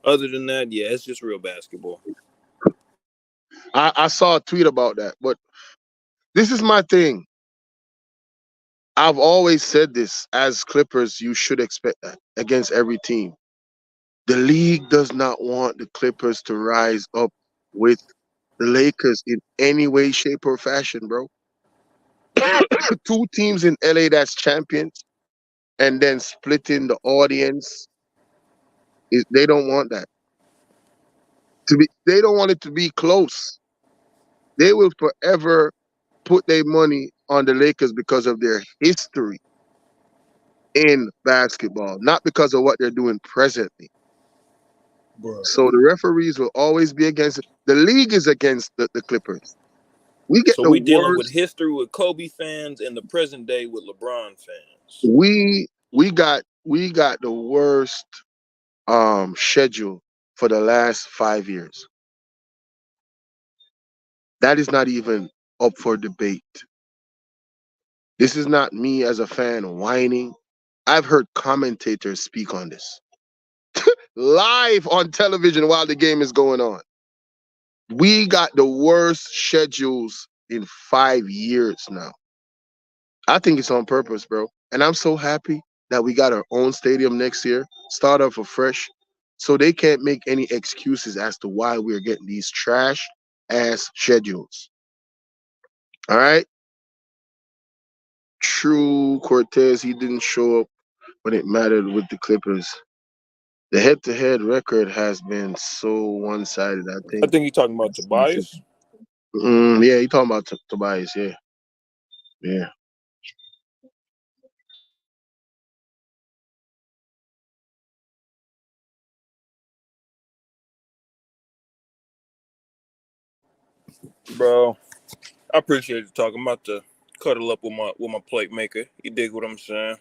other than that, yeah, it's just real basketball. I saw a tweet about that, but this is my thing. I've always said this. As Clippers, you should expect that against every team. The league does not want the Clippers to rise up with the Lakers in any way, shape, or fashion, bro. 2 teams in LA that's champions, and then splitting the audience. They don't want that to be. They don't want it to be close. They will forever put their money on the Lakers because of their history in basketball, not because of what they're doing presently. Bro. So the referees will always be against it. The league is against the Clippers. We get So the we dealing with worst. history with Kobe fans and the present day with LeBron fans. We got the worst schedule for the last 5 years. That is not even up for debate. This is not me as a fan whining. I've heard commentators speak on this live on television while the game is going on. We got the worst schedules in 5 years now. I think it's on purpose, bro. And I'm so happy that we got our own stadium next year, start off afresh, so they can't make any excuses as to why we're getting these trash ass schedules. All right? True, Cortez, he didn't show up when it mattered with the Clippers. The head-to-head record has been so one-sided. I I think. think you're talking about Tobias. Yeah, he talking about Tobias. Yeah, yeah. Bro, I appreciate you talking. I'm about to cuddle up with my plate maker. You dig what I'm saying?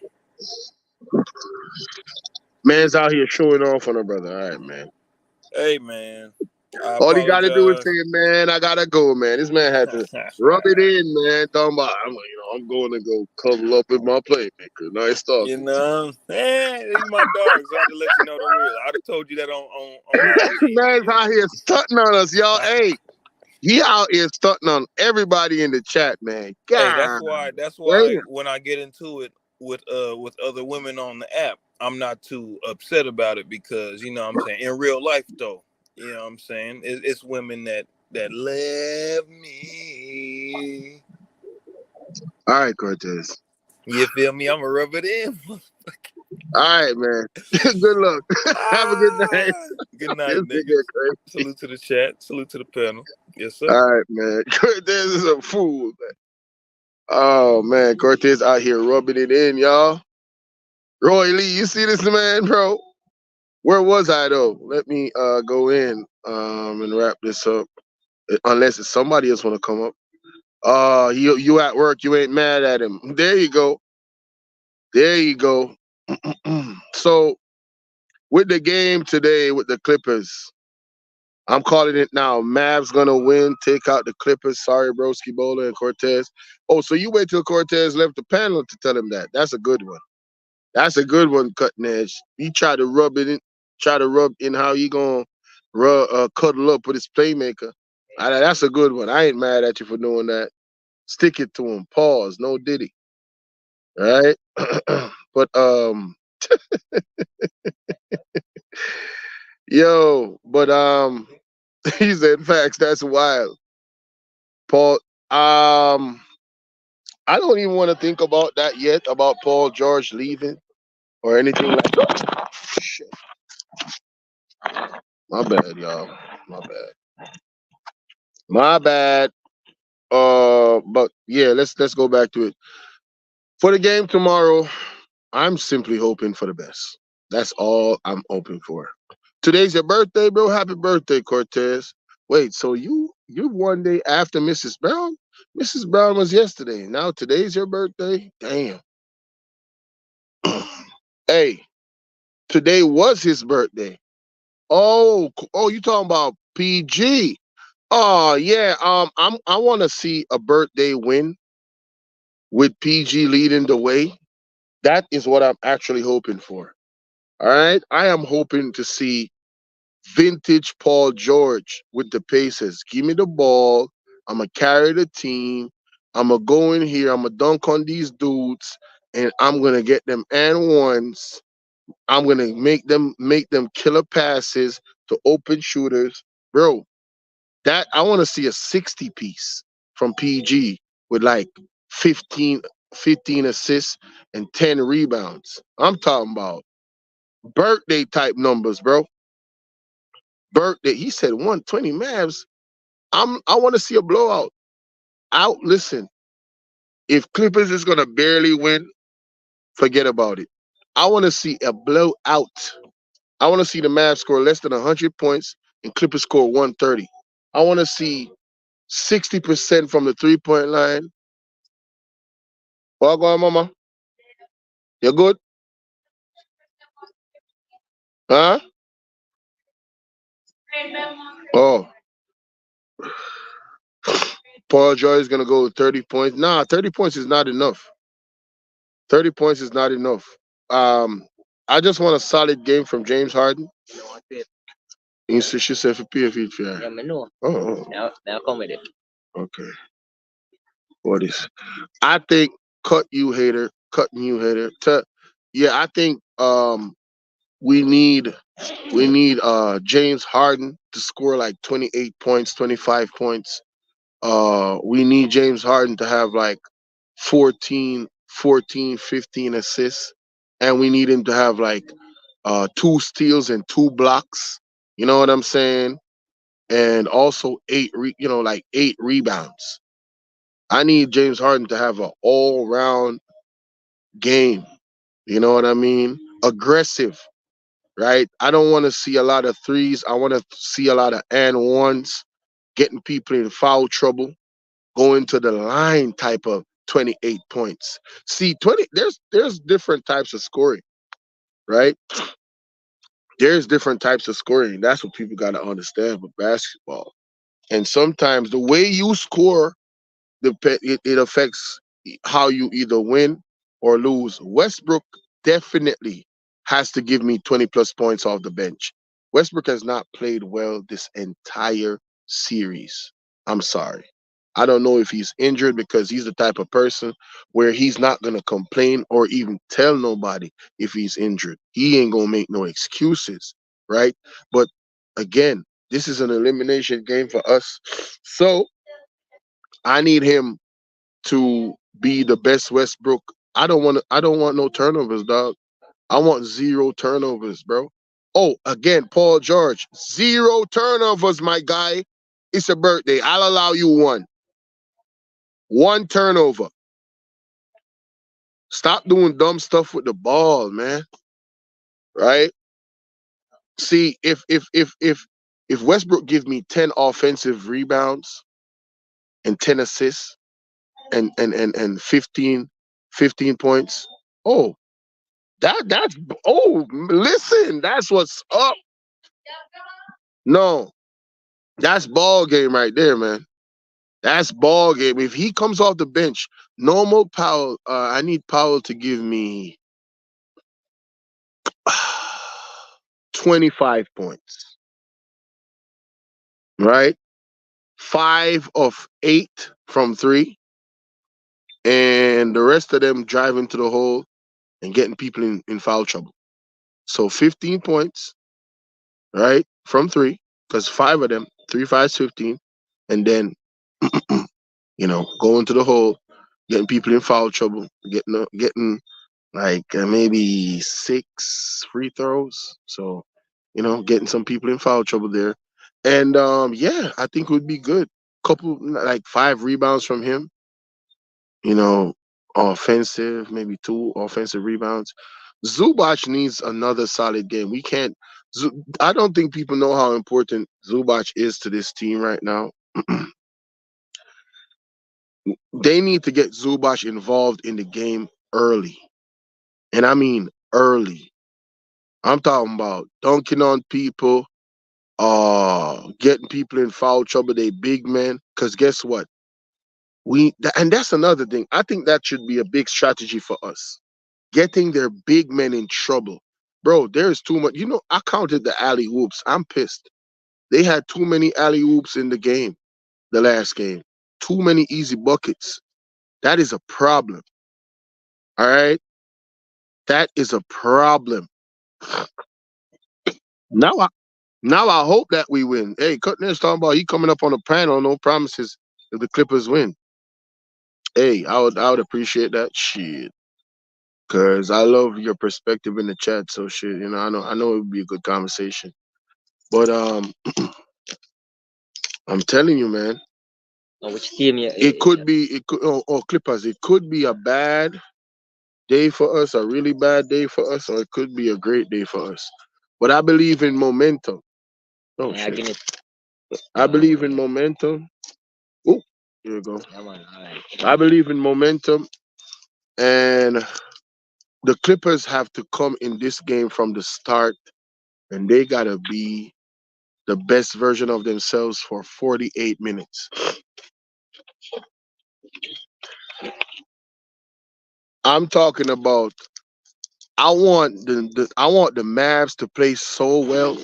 Man's out here showing off on a brother. All right, man. Hey man, I All he got to do is say, apologize. "Man, I gotta go, man." This man had to rub it in, man. Talking about, I'm going to go cuddle up with my playmaker. Nice talking to These my dogs. I had to let you know the real. I'd have told you that on you. IG, Man's nigga. out here stunting on us, y'all. Hey, he out here stunting on everybody in the chat, man. Hey, God, that's why damn. when I get into it with other women on the app, I'm not too upset about it because what I'm saying, in real life though, you know what I'm saying, it's women that love me. All right, Cortez. You feel me? I'ma rub it in. All right, man. Good luck. Have a good night. Good This night, nigga niggas. crazy. Salute to the chat. Salute to the panel. Yes, sir. All right, man. Cortez is a fool, man. Oh man, Cortez out here rubbing it in, y'all. Roy Lee, you see this man, bro? Where was I though? Let me go in and wrap this up. Unless it's somebody else want to come up. You at work, you ain't mad at him. There you go. There you go. So with the game today with the Clippers, I'm calling it now. Mavs gonna win. Take out the Clippers. Sorry, Broski, Bolo, and Cortez. Oh, so you wait till Cortez left the panel to tell him that. That's a good one. That's a good one, Cutting Edge. He tried to rub it in, try to rub in how he gonna cuddle up with his playmaker. That's a good one. I ain't mad at you for doing that. Stick it to him. Pause. No Diddy. All right. But yo, but he said facts. That's wild. Paul. I don't even want to think about that yet. About Paul George leaving or anything like that. Shit. My bad, y'all. My bad. My bad. But yeah, let's go back to it. For the game tomorrow, I'm simply hoping for the best. That's all I'm hoping for. Today's your birthday, bro. Happy birthday, Cortez. Wait, so you one day after Mrs. Brown? Mrs. Brown was yesterday. Now today's your birthday? Damn. Hey, today was his birthday. Oh, you talking about PG? Oh yeah. I want to see a birthday win with PG leading the way. That is what I'm actually hoping for. All right. I am hoping to see vintage Paul George with the Pacers. Give me the ball. I'm gonna carry the team. I'm gonna go in here. I'm gonna dunk on these dudes, and I'm gonna get them and ones. I'm gonna make them killer passes to open shooters, bro. That I want to see a 60 piece from PG with like 15, 15 assists and 10 rebounds. I'm talking about birthday type numbers, bro. Birthday. He said 120 Mavs. I want to see a blowout. Out. Listen, if Clippers is gonna barely win, forget about it. I want to see a blowout. I want to see the Mavs score less than 100 points and Clippers score 130. I want to see 60% from the 3-point line. What going, mama? You good? Huh? Oh, Paul George is gonna go with 30 points. Nah, 30 points is not enough. 30 points is not enough. Um, I just want a solid game from James Harden. She said for PFE fair. Oh, okay. What is? I think cutting you hater. Yeah, I think we need James Harden to score like 28 points, 25 points. We need James Harden to have like 14, 15 assists. And we need him to have like 2 steals and 2 blocks. You know what I'm saying? And also like 8 rebounds. I need James Harden to have an all-round game. You know what I mean? Aggressive, right? I don't want to see a lot of threes. I want to see a lot of and ones, getting people in foul trouble, going to the line type of 28 points. See, 20 there's different types of scoring, right? There's different types of scoring. That's what people got to understand with basketball. And sometimes the way you score, it affects how you either win or lose. Westbrook definitely has to give me 20 plus points off the bench. Westbrook has not played well this entire series. I'm sorry. I don't know if he's injured because he's the type of person where he's not going to complain or even tell nobody if he's injured. He ain't going to make no excuses, right? But again, this is an elimination game for us. So I need him to be the best Westbrook. I don't want no turnovers, dog. I want 0 turnovers, bro. Oh, again, Paul George. 0 turnovers, my guy. It's a birthday. I'll allow you one. 1 turnover. Stop doing dumb stuff with the ball, man. Right? See, if Westbrook give me 10 offensive rebounds and 10 assists and 15 points, oh, that's oh, listen, that's what's up. No, that's ball game right there, man. That's ball game. If he comes off the bench, normal Powell, I need Powell to give me 25 points, right? 5 of 8 from three, and the rest of them driving to the hole and getting people in foul trouble. So 15 points, right, from three, because 5 of them, 3 5's 15, and then going to the hole, getting people in foul trouble, getting like maybe 6 free throws. So, getting some people in foul trouble there. And yeah, I think it would be good. Couple like 5 rebounds from him, you know, offensive, maybe 2 offensive rebounds. Zubac needs another solid game. We can't. I don't think people know how important Zubac is to this team right now. They need to get Zubac involved in the game early, and I mean early. I'm talking about dunking on people, getting people in foul trouble. They big men. Cause guess what? And that's another thing. I think that should be a big strategy for us. Getting their big men in trouble. Bro, there's too much. I counted the alley oops. I'm pissed. They had too many alley oops in the game, the last game. Too many easy buckets. That is a problem. All right? That is a problem. Now I hope that we win. Hey, Cutner's talking about he coming up on the panel, no promises if the Clippers win. Hey, I would appreciate that shit. Cause I love your perspective in the chat. So shit, I know it would be a good conversation. But I'm telling you, man, Which team? Yeah, Clippers. It could be a bad day for us, a really bad day for us, or it could be a great day for us. But I believe in momentum. Oh yeah, give shit. me. I believe in momentum. Oh, here you go. Yeah, man. All right. I believe in momentum, and the Clippers have to come in this game from the start, and they gotta be the best version of themselves for 48 minutes. I'm talking about. I want the Mavs to play so well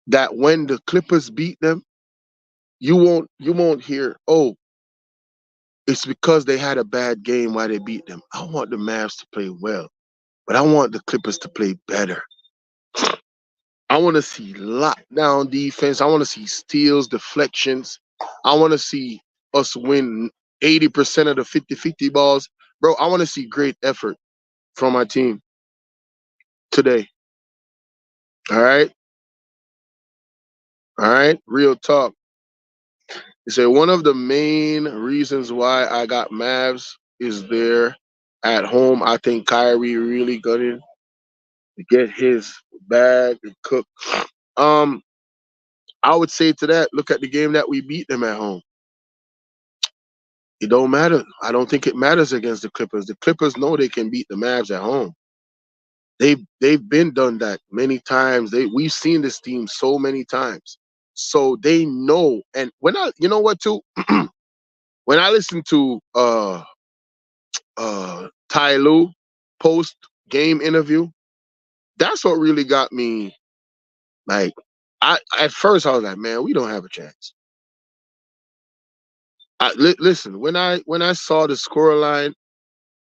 that when the Clippers beat them, you won't hear, oh, it's because they had a bad game why they beat them. I want the Mavs to play well, but I want the Clippers to play better. I want to see lockdown defense. I want to see steals, deflections. I want to see us win 80% of the 50-50 balls. Bro, I want to see great effort from my team today. All right? All right? Real talk. He said one of the main reasons why I got Mavs is there at home. I think Kyrie really gonna get his bag and cook. Um, I would say to that, look at the game that we beat them at home. It don't matter. I don't think it matters against the Clippers. The Clippers know they can beat the Mavs at home. They've been done that many times. We've seen this team so many times. So they know. And you know what too? When I listen to Ty Lue post game interview, that's what really got me. Like, at first I was like, man, we don't have a chance. Listen, when I saw the scoreline,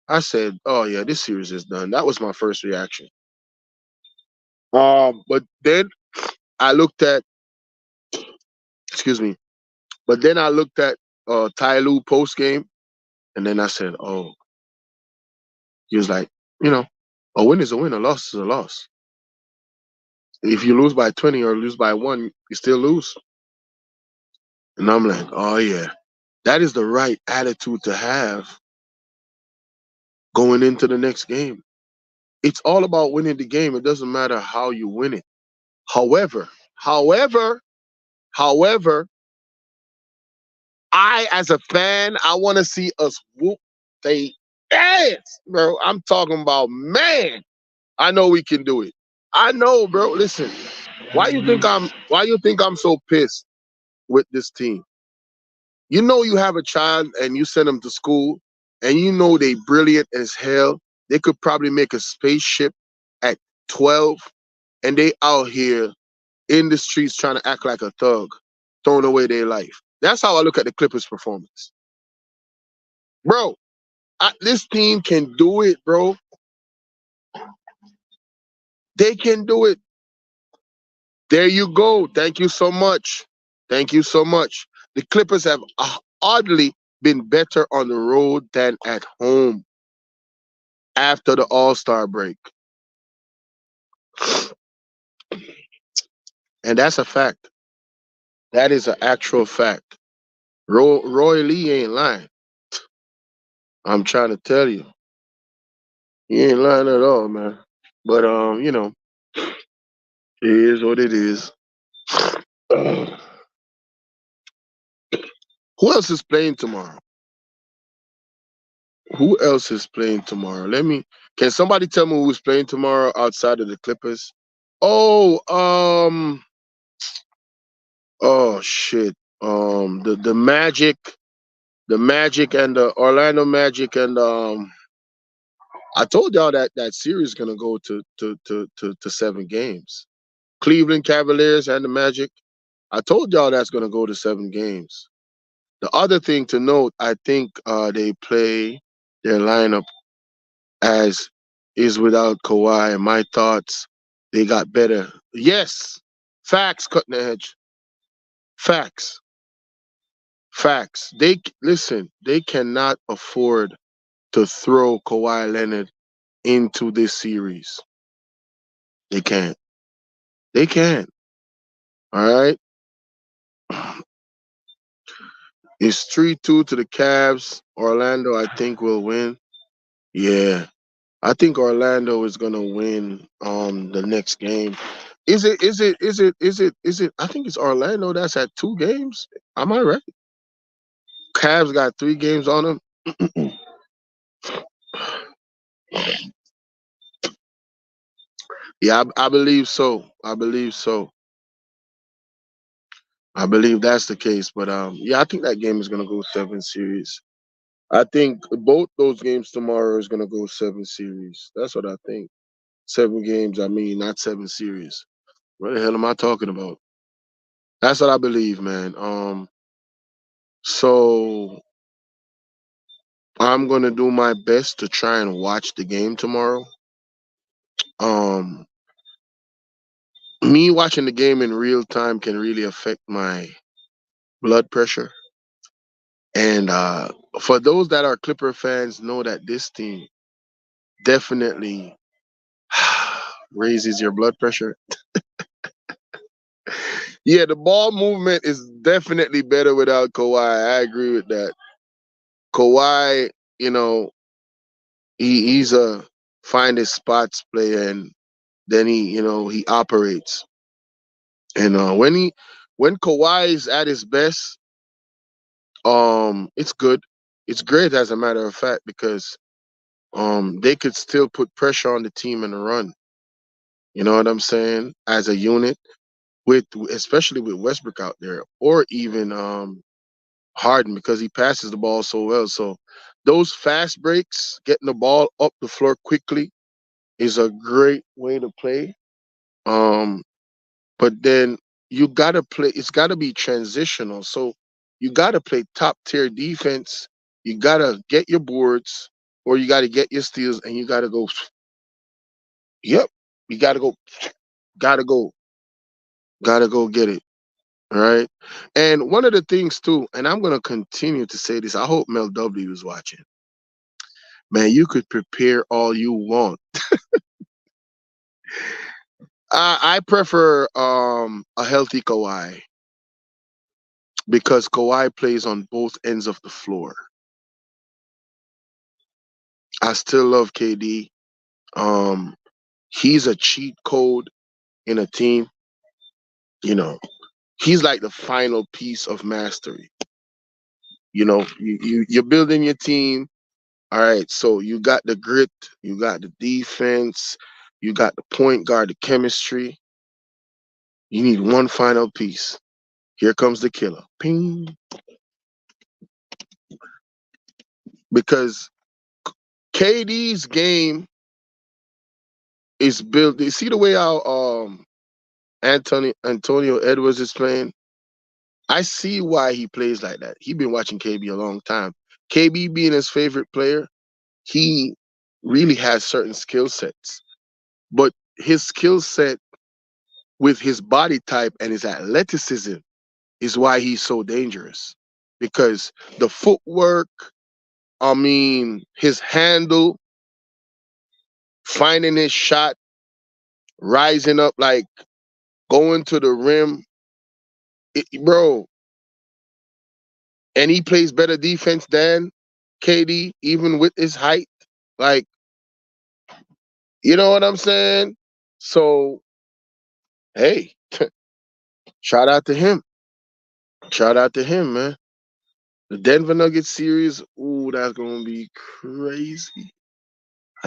I said, oh yeah, this series is done. That was my first reaction. But then I looked at, excuse me, but then I looked at Ty Lue post game, and then I said, oh, he was like, you know, a win is a win, a loss is a loss. If you lose by 20 or lose by 1, you still lose. And I'm like, oh yeah, that is the right attitude to have going into the next game. It's all about winning the game. It doesn't matter how you win it. However, however, however, I as a fan, I want to see us whoop they ass, bro. I'm talking about, man. I know we can do it. I know, bro. Listen, why you think I'm so pissed with this team? You know you have a child and you send them to school and you know they brilliant as hell. They could probably make a spaceship at 12 and they out here in the streets trying to act like a thug, throwing away their life. That's how I look at the Clippers performance. Bro, this team can do it, bro. They can do it. There you go. Thank you so much. Thank you so much. The Clippers have oddly been better on the road than at home after the All-Star break. And that's a fact. That is an actual fact. Roy Lee ain't lying. I'm trying to tell you. He ain't lying at all, man. But it is what it is. Who else is playing tomorrow? Who else is playing tomorrow? Can somebody tell me who's playing tomorrow outside of the Clippers? Oh, oh shit. The Magic, and the Orlando Magic, and I told y'all that series is gonna go to 7 games. Cleveland Cavaliers and the Magic. I told y'all that's gonna go to 7 games. The other thing to note, I think they play their lineup as is without Kawhi. And my thoughts, they got better. Yes, facts, cutting the edge. Facts, facts. Listen. They cannot afford to throw Kawhi Leonard into this series. They can't. They can't. All right. It's 3-2 to the Cavs. Orlando, I think, will win. Yeah. I think Orlando is gonna win the next game. Is it I think it's Orlando that's at 2 games. Am I right? Cavs got 3 games on them. Yeah, I believe so. I believe so. I believe that's the case. But yeah, I think that game is gonna go 7 series. I think both those games tomorrow is gonna go 7 series. That's what I think. 7 games, I mean, not 7 series. What the hell am I talking about? That's what I believe, man. So I'm gonna do my best to try and watch the game tomorrow. Um, Me watching the game in real time can really affect my blood pressure. And for those that are Clipper fans, know that this team definitely raises your blood pressure. Yeah, the ball movement is definitely better without Kawhi. I agree with that. Kawhi, you know, he's a find his spots player, and then he operates. And when Kawhi is at his best, it's good. It's great as a matter of fact because they could still put pressure on the team in the run. You know what I'm saying? As a unit, with especially with Westbrook out there, or even Harden because he passes the ball so well. So those fast breaks, getting the ball up the floor quickly, is a great way to play. Um, but then you gotta play. It's gotta be transitional. So you gotta play top tier defense. You gotta get your boards, or you gotta get your steals, and you gotta go. Yep, you gotta go. Gotta go. Gotta go get it. All right. And one of the things too, and I'm gonna continue to say this. I hope Mel W is watching. Man, you could prepare all you want. I prefer a healthy Kawhi because Kawhi plays on both ends of the floor. I still love KD. Um, he's a cheat code in a team. You know, he's like the final piece of mastery. You're building your team. All right, so you got the grit, you got the defense, you got the point guard, the chemistry. You need one final piece. Here comes the killer. Ping. Because KD's game is built. You see the way how Antonio Edwards is playing? I see why he plays like that. He been watching KB a long time. KB being his favorite player, he really has certain skill sets. But his skill set with his body type and his athleticism is why he's so dangerous. Because the footwork, I mean, his handle, finding his shot, rising up, like going to the rim, bro. And he plays better defense than KD, even with his height. Like, you know what I'm saying? So, hey, shout out to him. Shout out to him, man. The Denver Nuggets series, ooh, that's gonna be crazy.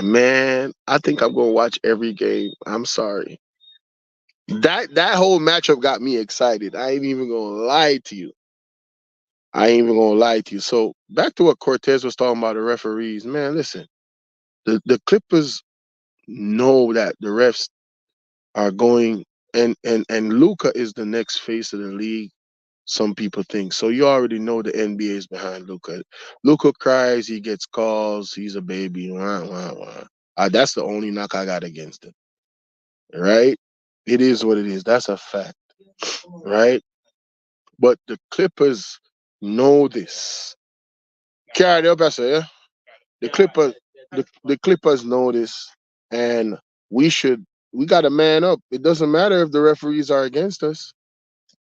Man, I think I'm gonna watch every game. I'm sorry. That whole matchup got me excited. I ain't even gonna lie to you. I ain't even gonna lie to you. So back to what Cortez was talking about the referees, man. Listen, the Clippers know that the refs are going, and Luca is the next face of the league. Some people think so. You already know the NBA is behind Luca. Luca cries, he gets calls, he's a baby. Wah, wah, wah. That's the only knock I got against him. Right? It is what it is. That's a fact. Right? But the Clippers know this. Carry the best, yeah. The Clippers, the Clippers know this, and we got to man up. It doesn't matter if the referees are against us.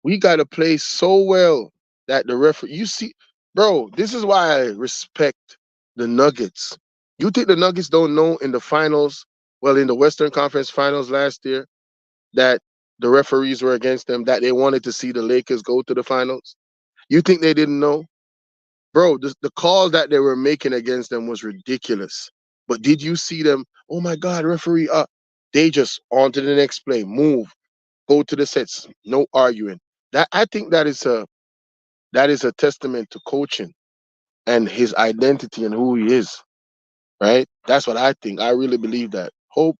We got to play so well that the referee. You see, bro, this is why I respect the Nuggets. You think the Nuggets don't know in the finals, well, in the Western Conference Finals last year, that the referees were against them, that they wanted to see the Lakers go to the finals? You think they didn't know? Bro, the calls that they were making against them was ridiculous. But did you see them? Oh my God, referee! They just on to the next play, move, go to the sets, no arguing. That I think that is a testament to coaching and his identity and who he is. Right? That's what I think. I really believe that. Hope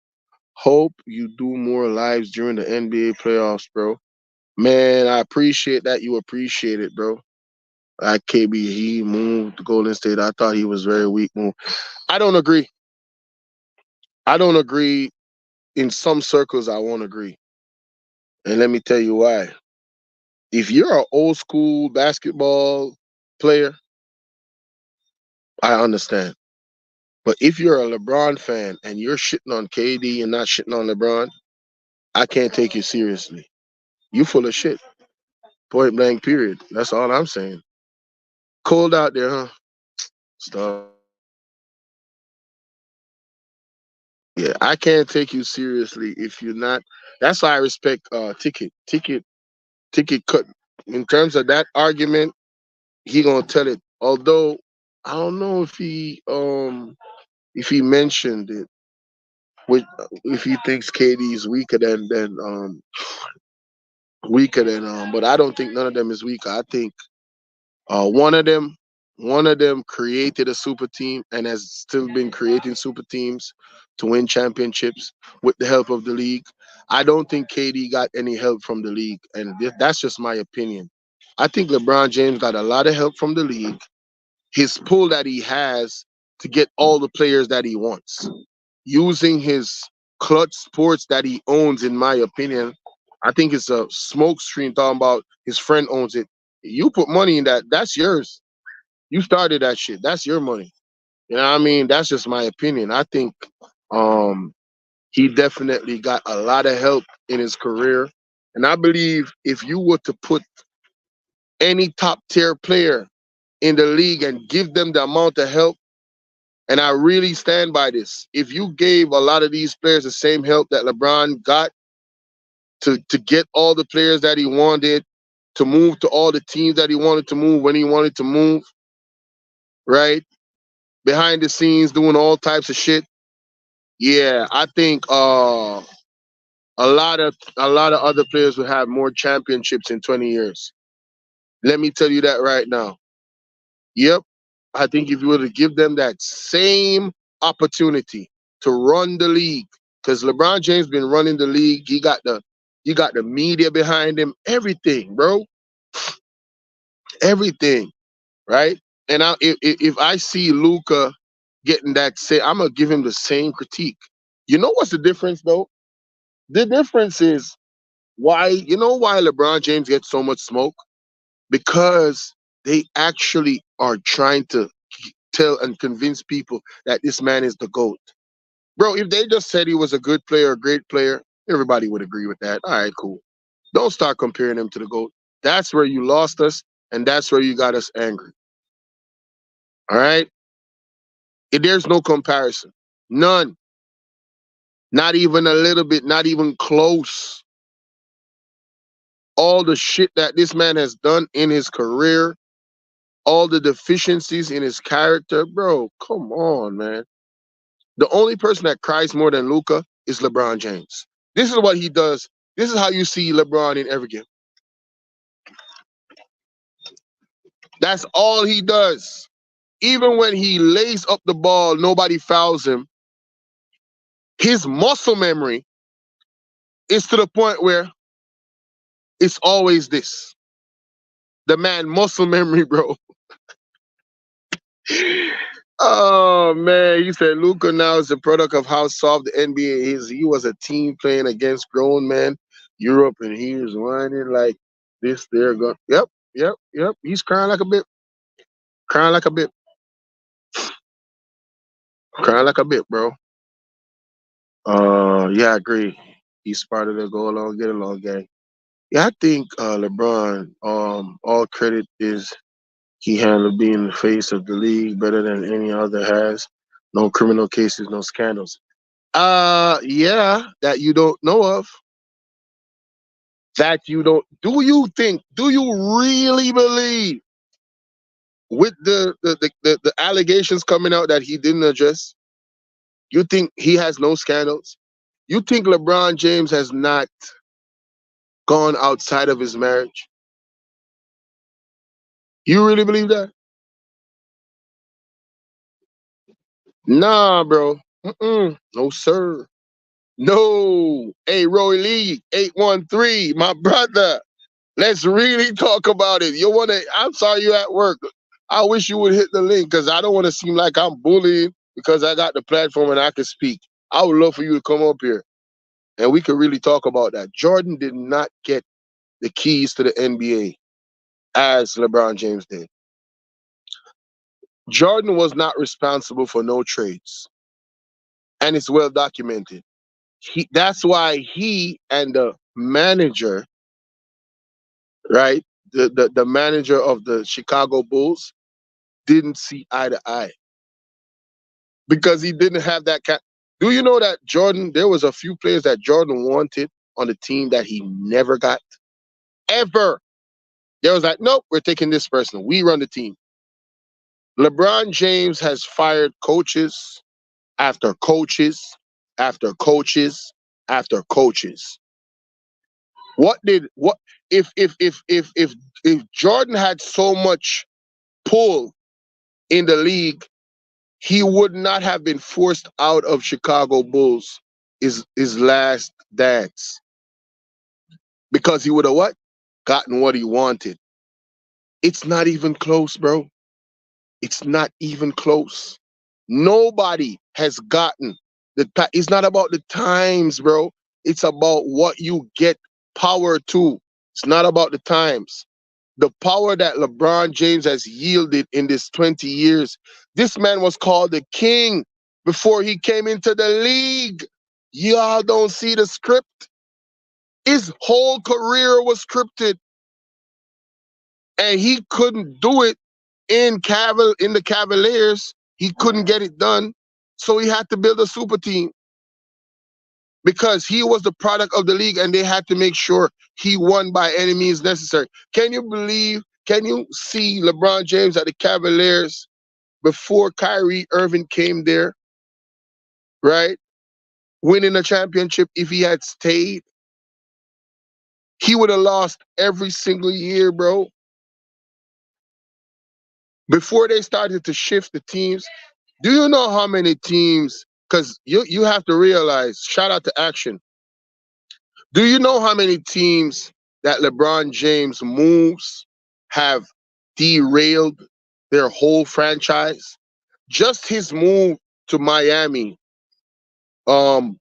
you do more lives during the NBA playoffs, bro. Man, I appreciate that you appreciate it, bro. Like KB, he moved to Golden State. I thought he was very weak move. I don't agree. I don't agree. In some circles, I won't agree. And let me tell you why. If you're an old school basketball player, I understand. But if you're a LeBron fan and you're shitting on KD and not shitting on LeBron, I can't take you seriously. You full of shit. Point blank, period. That's all I'm saying. Cold out there, huh? Stuff. Yeah, I can't take you seriously if you're not. That's why I respect ticket cut. In terms of that argument, he gonna tell it. Although I don't know if he mentioned it, with if he thinks KD is weaker than but I don't think none of them is weaker. I think one of them, created a super team and has still been creating super teams to win championships with the help of the league. I don't think KD got any help from the league, and that's just my opinion. I think LeBron James got a lot of help from the league. His pull that he has to get all the players that he wants, using his clutch sports that he owns, in my opinion. I think it's a smoke screen talking about his friend owns it. You put money in that, that's yours. You started that shit. That's your money. You know what I mean? That's just my opinion. I think um he definitely got a lot of help in his career. And I believe if you were to put any top tier player in the league and give them the amount of help And I really stand by this. If you gave a lot of these players the same help that LeBron got to get all the players that he wanted, to move to all the teams that he wanted to move when he wanted to move, right? Behind the scenes doing all types of shit. Yeah, I think a lot of other players will have more championships in 20 years. Let me tell you that right now. Yep. I think if you were to give them that same opportunity to run the league, because LeBron James been running the league, he got the media behind him, everything, bro, everything, right? And if I see Luca getting that, say, I'm gonna give him the same critique. You know what's the difference though? The difference is why LeBron James gets so much smoke? Because they actually are trying to tell and convince people that this man is the GOAT. Bro, if they just said he was a good player, a great player, everybody would agree with that. All right, cool. Don't start comparing him to the GOAT. That's where you lost us, and that's where you got us angry. All right? There's no comparison. None. Not even a little bit, not even close. All the shit that this man has done in his career, all the deficiencies in his character, bro, come on, man. The only person that cries more than Luca is LeBron James. This is what he does. This is how you see LeBron in every game. That's all he does. Even when he lays up the ball, nobody fouls him. His muscle memory is to the point where it's always this. The man muscle memory, bro. Oh man, you said Luca now is a product of how soft the NBA is. He was a team playing against grown men, Europe, and he was whining like this. There, go. Yep, yep, yep. He's crying like a bit, crying like a bit, crying like a bit, bro. Yeah, I agree. He's part of the go along, get along gang. Yeah, I think LeBron. All credit is he handled being the face of the league better than any other has. No criminal cases, no scandals. Yeah, that you don't know of. That you don't. Do you really believe with the allegations coming out that he didn't address? You think he has no scandals? You think LeBron James has not gone outside of his marriage? You really believe that? Nah, bro. No, sir. No. Hey, Roy Lee, 813, my brother. Let's really talk about it. I'm sorry you're at work. I wish you would hit the link because I don't want to seem like I'm bullying because I got the platform and I can speak. I would love for you to come up here and we could really talk about that. Jordan did not get the keys to the NBA as LeBron James did. Jordan was not responsible for no trades, and it's well documented. That's why he and the manager, right, the manager of the Chicago Bulls, didn't see eye to eye because he didn't have that. Do you know that Jordan? There was a few players that Jordan wanted on the team that he never got ever. There was like, nope, we're taking this person. We run the team. LeBron James has fired coaches after coaches after coaches after coaches. What if Jordan had so much pull in the league, he would not have been forced out of Chicago Bulls his last dance because he would have what? Gotten what he wanted. It's not even close, bro. It's not even close. Nobody has gotten it's not about the times, bro. It's about what you get power to. It's not about the times. The power that LeBron James has yielded in this 20 years. This man was called the king before he came into the league. Y'all don't see the script. His whole career was scripted. And he couldn't do it in the Cavaliers. He couldn't get it done, so he had to build a super team because he was the product of the league, and they had to make sure he won by any means necessary. Can you believe? Can you see LeBron James at the Cavaliers before Kyrie Irving came there, right? Winning a championship. If he had stayed, he would have lost every single year, bro. Before they started to shift the teams, do you know how many teams? Because you have to realize, shout out to Action. Do you know how many teams that LeBron James moves have derailed their whole franchise? Just his move to Miami,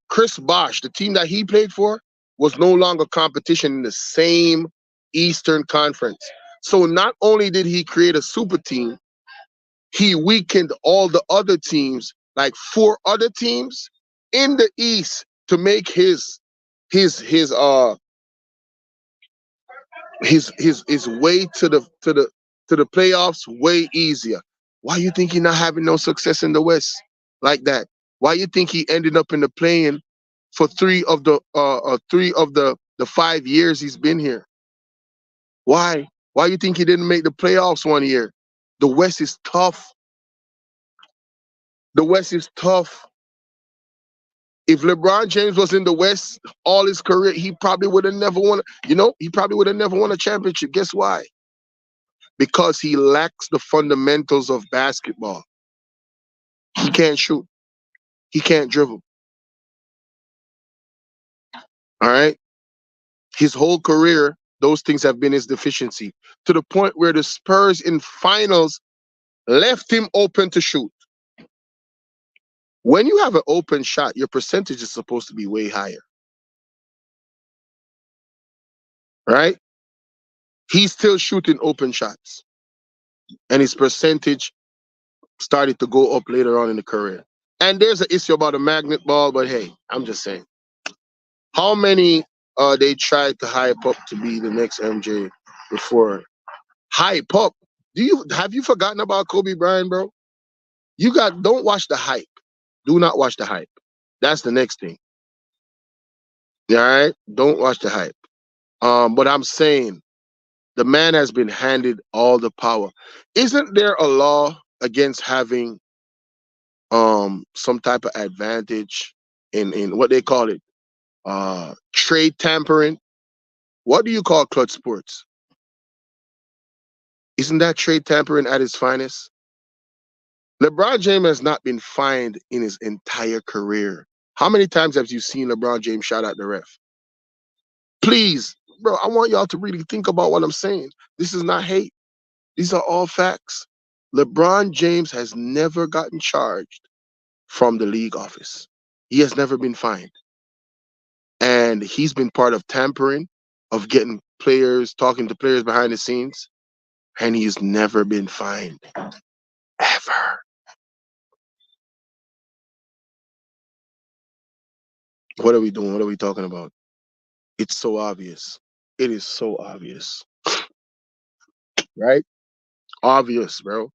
Chris Bosh, the team that he played for, was no longer competition in the same Eastern Conference. So not only did he create a super team, he weakened all the other teams, like 4 other teams in the East, to make his his uh his way to the playoffs way easier. Why you think he not having no success in the West like that? Why you think he ended up in the playing for three of the 5 years he's been here? Why? Why you think he didn't make the playoffs one year? The West is tough. The West is tough. If LeBron James was in the West all his career, he probably would have never won. He probably would have never won a championship. Guess why? Because he lacks the fundamentals of basketball. He can't shoot. He can't dribble. All right. His whole career, those things have been his deficiency, to the point where the Spurs in finals left him open to shoot. When you have an open shot, your percentage is supposed to be way higher. Right? He's still shooting open shots, and his percentage started to go up later on in the career. And there's an issue about a magnet ball, but hey, I'm just saying. How many they tried to hype up to be the next MJ before? Hype up. Have you forgotten about Kobe Bryant, bro? Don't watch the hype. Do not watch the hype. That's the next thing. All right? Don't watch the hype. But I'm saying the man has been handed all the power. Isn't there a law against having some type of advantage in what they call it? Trade tampering. What do you call clutch sports? Isn't that trade tampering at its finest? LeBron James has not been fined in his entire career. How many times have you seen LeBron James shout at the ref? Please, bro, I want y'all to really think about what I'm saying. This is not hate. These are all facts. LeBron James has never gotten charged from the league office. He has never been fined. And he's been part of tampering, of getting players, talking to players behind the scenes, and he's never been fined. Ever. What are we doing? What are we talking about? It's so obvious. It is so obvious. Right? Obvious, bro.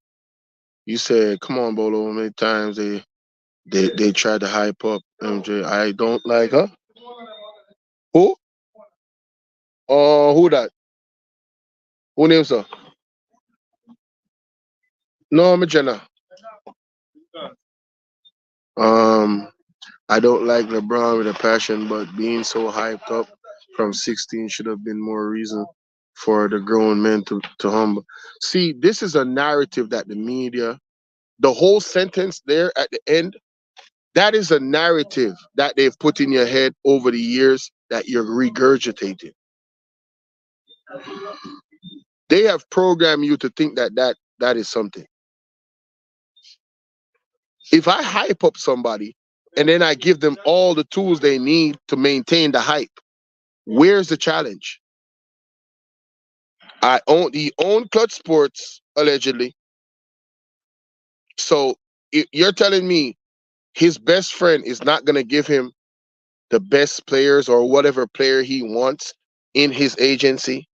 You said, come on, Bolo, how many times they tried to hype up MJ. I don't like her. Who? Who that? Who names her? No, I'm Jenna. Um, I don't like LeBron with a passion, but being so hyped up from 16 should have been more reason for the grown men to humble. See, this is a narrative that the media, the whole sentence there at the end, that is a narrative that they've put in your head over the years that you're regurgitating. They have programmed you to think that is something. If I hype up somebody and then I give them all the tools they need to maintain the hype, where's the challenge? He owned Clutch Sports allegedly. So you're telling me his best friend is not gonna give him the best players or whatever player he wants in his agency?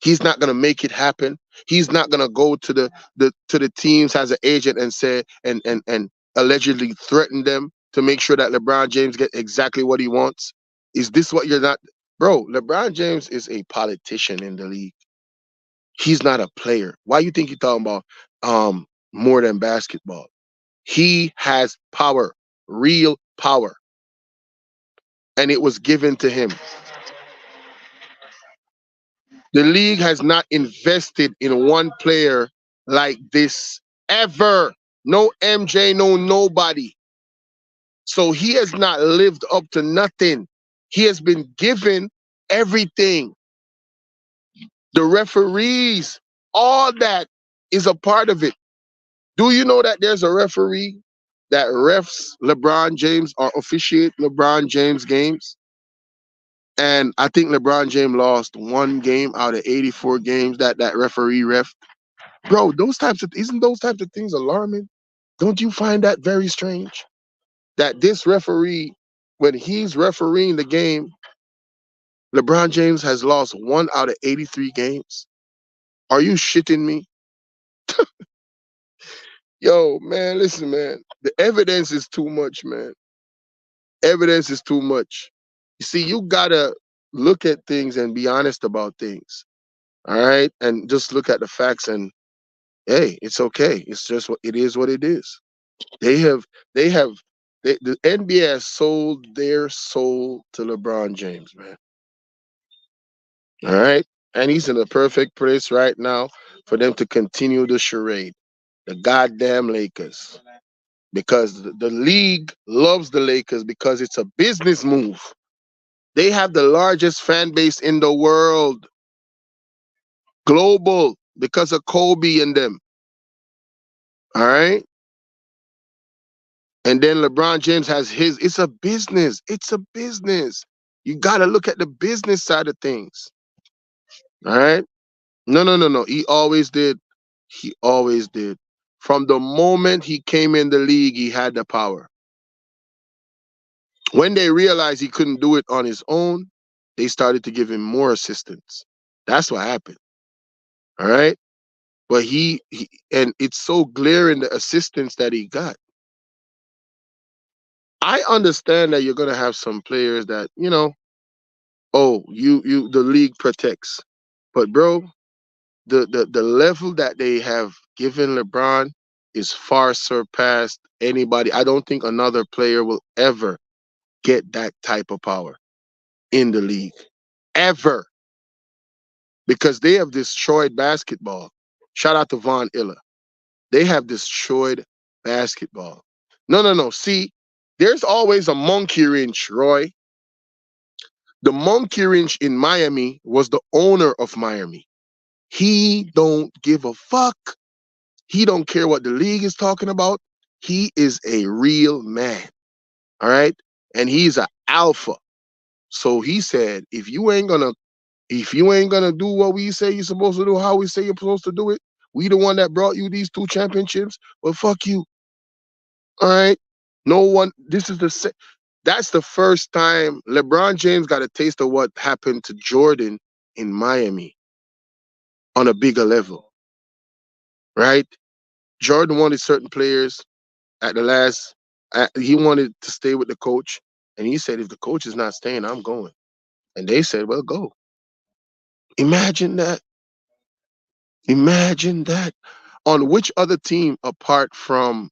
He's not gonna make it happen. He's not gonna go to the teams as an agent and say and allegedly threaten them to make sure that LeBron James get exactly what he wants. Is this what you're not, bro? LeBron James is a politician in the league. He's not a player. Why you think you're talking about more than basketball? He has power, real power, and it was given to him. The league has not invested in one player like this ever. No MJ, no nobody. So he has not lived up to nothing. He has been given everything. The referees, all that is a part of it. Do you know that there's a referee that refs LeBron James or officiate LeBron James games? And I think LeBron James lost one game out of 84 games that referee ref. Bro, isn't those types of things alarming? Don't you find that very strange? That this referee, when he's refereeing the game, LeBron James has lost one out of 83 games. Are you shitting me? Yo, man, listen, man. The evidence is too much, man. Evidence is too much. You see, you gotta look at things and be honest about things. All right. And just look at the facts and hey, it's okay. It's just what it is what it is. They have they have the NBA has sold their soul to LeBron James, man. All right. And he's in the perfect place right now for them to continue the charade. The goddamn Lakers. Because the league loves the Lakers because it's a business move. They have the largest fan base in the world, global, because of Kobe and them. All right. And then LeBron James has his. It's a business. It's a business. You got to look at the business side of things. All right. No, no, no, no. He always did. He always did. From the moment he came in the league, he had the power. When they realized he couldn't do it on his own, they started to give him more assistance. That's what happened. All right. But he and it's so glaring the assistance that he got. I understand that you're gonna have some players that, oh, you the league protects. But bro, the level that they have given LeBron is far surpassed anybody. I don't think another player will ever get that type of power in the league. Ever. Because they have destroyed basketball. Shout out to Von Illa. They have destroyed basketball. No, no, no. See, there's always a monkey wrench, Roy. The monkey wrench in Miami was the owner of Miami. He don't give a fuck. He don't care what the league is talking about. He is a real man. All right? And he's an alpha. So he said, if you ain't gonna do what we say you're supposed to do, how we say you're supposed to do it, we the one that brought you these two championships, well fuck you. All right. No one. That's the first time LeBron James got a taste of what happened to Jordan in Miami on a bigger level, right? Jordan wanted certain players at the last. He wanted to stay with the coach, and he said, "If the coach is not staying, I'm going." And they said, "Well, go." Imagine that. Imagine that. On which other team apart from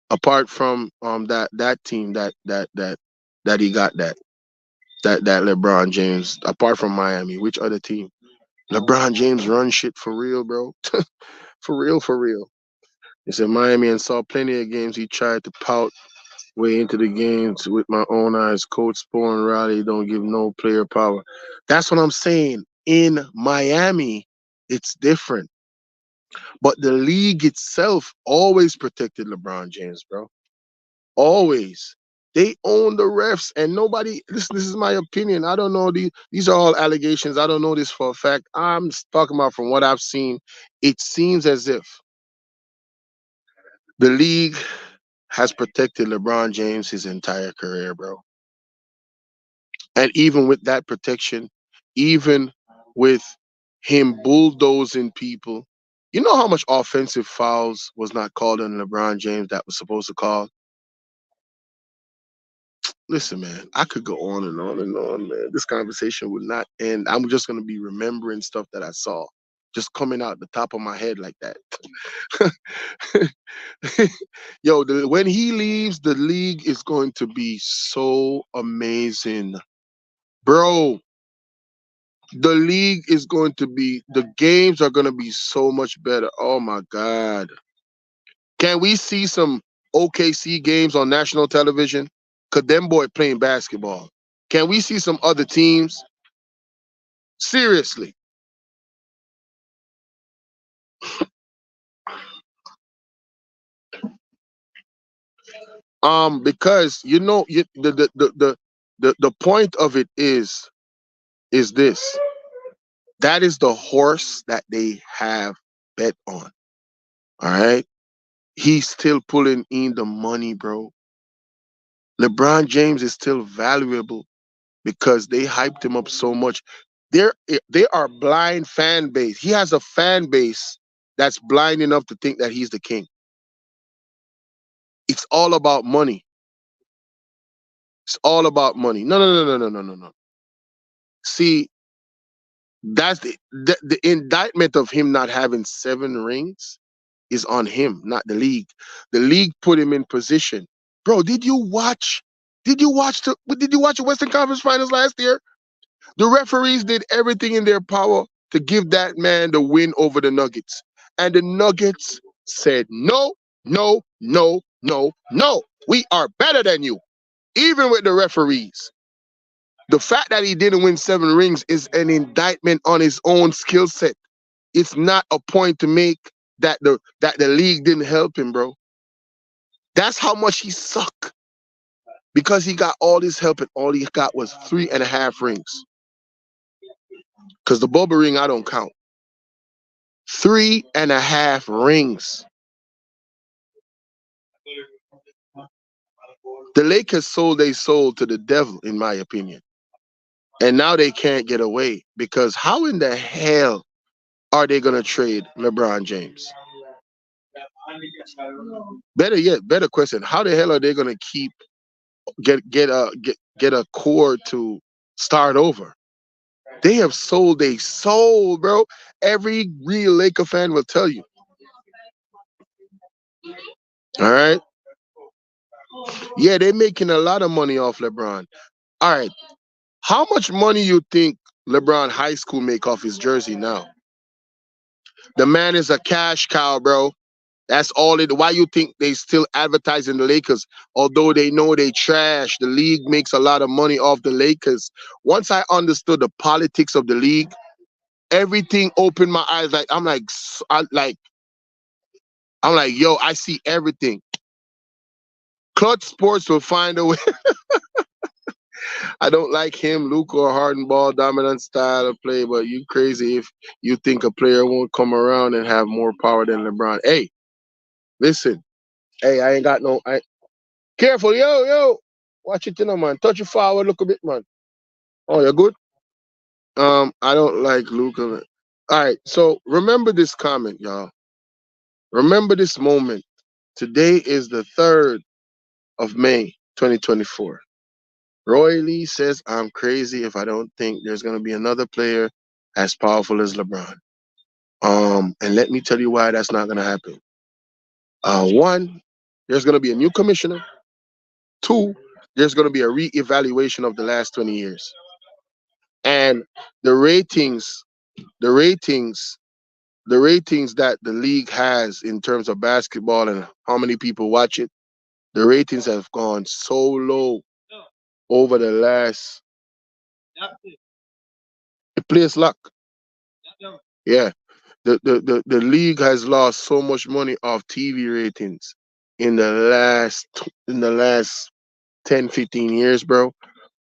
that team that he got that LeBron James, apart from Miami, which other team? LeBron James run shit for real, bro. For real, for real. He said Miami and saw plenty of games he tried to pout way into the games with my own eyes. Coach Spo and Riley don't give no player power. That's what I'm saying. In Miami, it's different. But the league itself always protected LeBron James, bro. Always. They own the refs and nobody, listen, this is my opinion. I don't know. These are all allegations. I don't know this for a fact. I'm just talking about from what I've seen. It seems as if the league has protected LeBron James his entire career, bro. And even with that protection, even with him bulldozing people. You know how much offensive fouls was not called on LeBron James that was supposed to call? Listen, man, I could go on and on and on, man. This conversation would not end. I'm just gonna be remembering stuff that I saw, just coming out the top of my head like that. Yo, when he leaves, the league is going to be so amazing, bro. The league is going to be, the games are going to be so much better. Oh my God. Can we see some OKC games on national television? Cause them boy playing basketball. Can we see some other teams? Seriously. Because you know, the point of it is this. That is the horse that they have bet on. All right. He's still pulling in the money, bro. LeBron James is still valuable because they hyped him up so much. They're they are blind fan base. He has a fan base that's blind enough to think that he's the king. It's all about money. It's all about money. No, no, no, no, no, no, no, no. See, that's the indictment of him not having 7 rings is on him, not the league. The league put him in position. Bro, did you watch the Western Conference Finals last year? The referees did everything in their power to give that man the win over the Nuggets. And the Nuggets said, no, no, no, no, no. We are better than you. Even with the referees. The fact that he didn't win 7 rings is an indictment on his own skill set. It's not a point to make that the league didn't help him, bro. That's how much he suck. Because he got all this help and all he got was 3.5 rings. Because the bubble ring I don't count. 3.5 rings. The Lakers sold their soul to the devil, in my opinion. And now they can't get away because how in the hell are they gonna trade LeBron James? Better yet, better question: how the hell are they gonna get a core to start over? They have sold their soul, bro. Every real Laker fan will tell you. All right. Yeah, they're making a lot of money off LeBron. All right. How much money you think LeBron high school make off his jersey now? The man is a cash cow, bro. That's all it. Why you think they still advertising the Lakers? Although they know they trash, the league makes a lot of money off the Lakers. Once I understood the politics of the league, everything opened my eyes. I'm like, yo, I see everything. Clutch Sports will find a way. I don't like him, Luke or Harden ball dominant style of play, but you crazy if you think a player won't come around and have more power than LeBron. Hey, listen. Hey, I ain't got no. Careful, yo. Watch it, man. Touch it forward, look a bit, man. Oh, you're good. I don't like Luke. All right, so remember this comment, y'all. Remember this moment. Today is the 3rd of May, 2024. Roy Lee says I'm crazy if I don't think there's gonna be another player as powerful as LeBron. And let me tell you why that's not gonna happen. One, there's gonna be a new commissioner. Two, there's gonna be a reevaluation of the last 20 years. And the ratings, the ratings, the ratings that the league has in terms of basketball and how many people watch it, the ratings have gone so low over the last. The place luck. Yeah. The league has lost so much money off TV ratings in the last 10, 15 years, bro.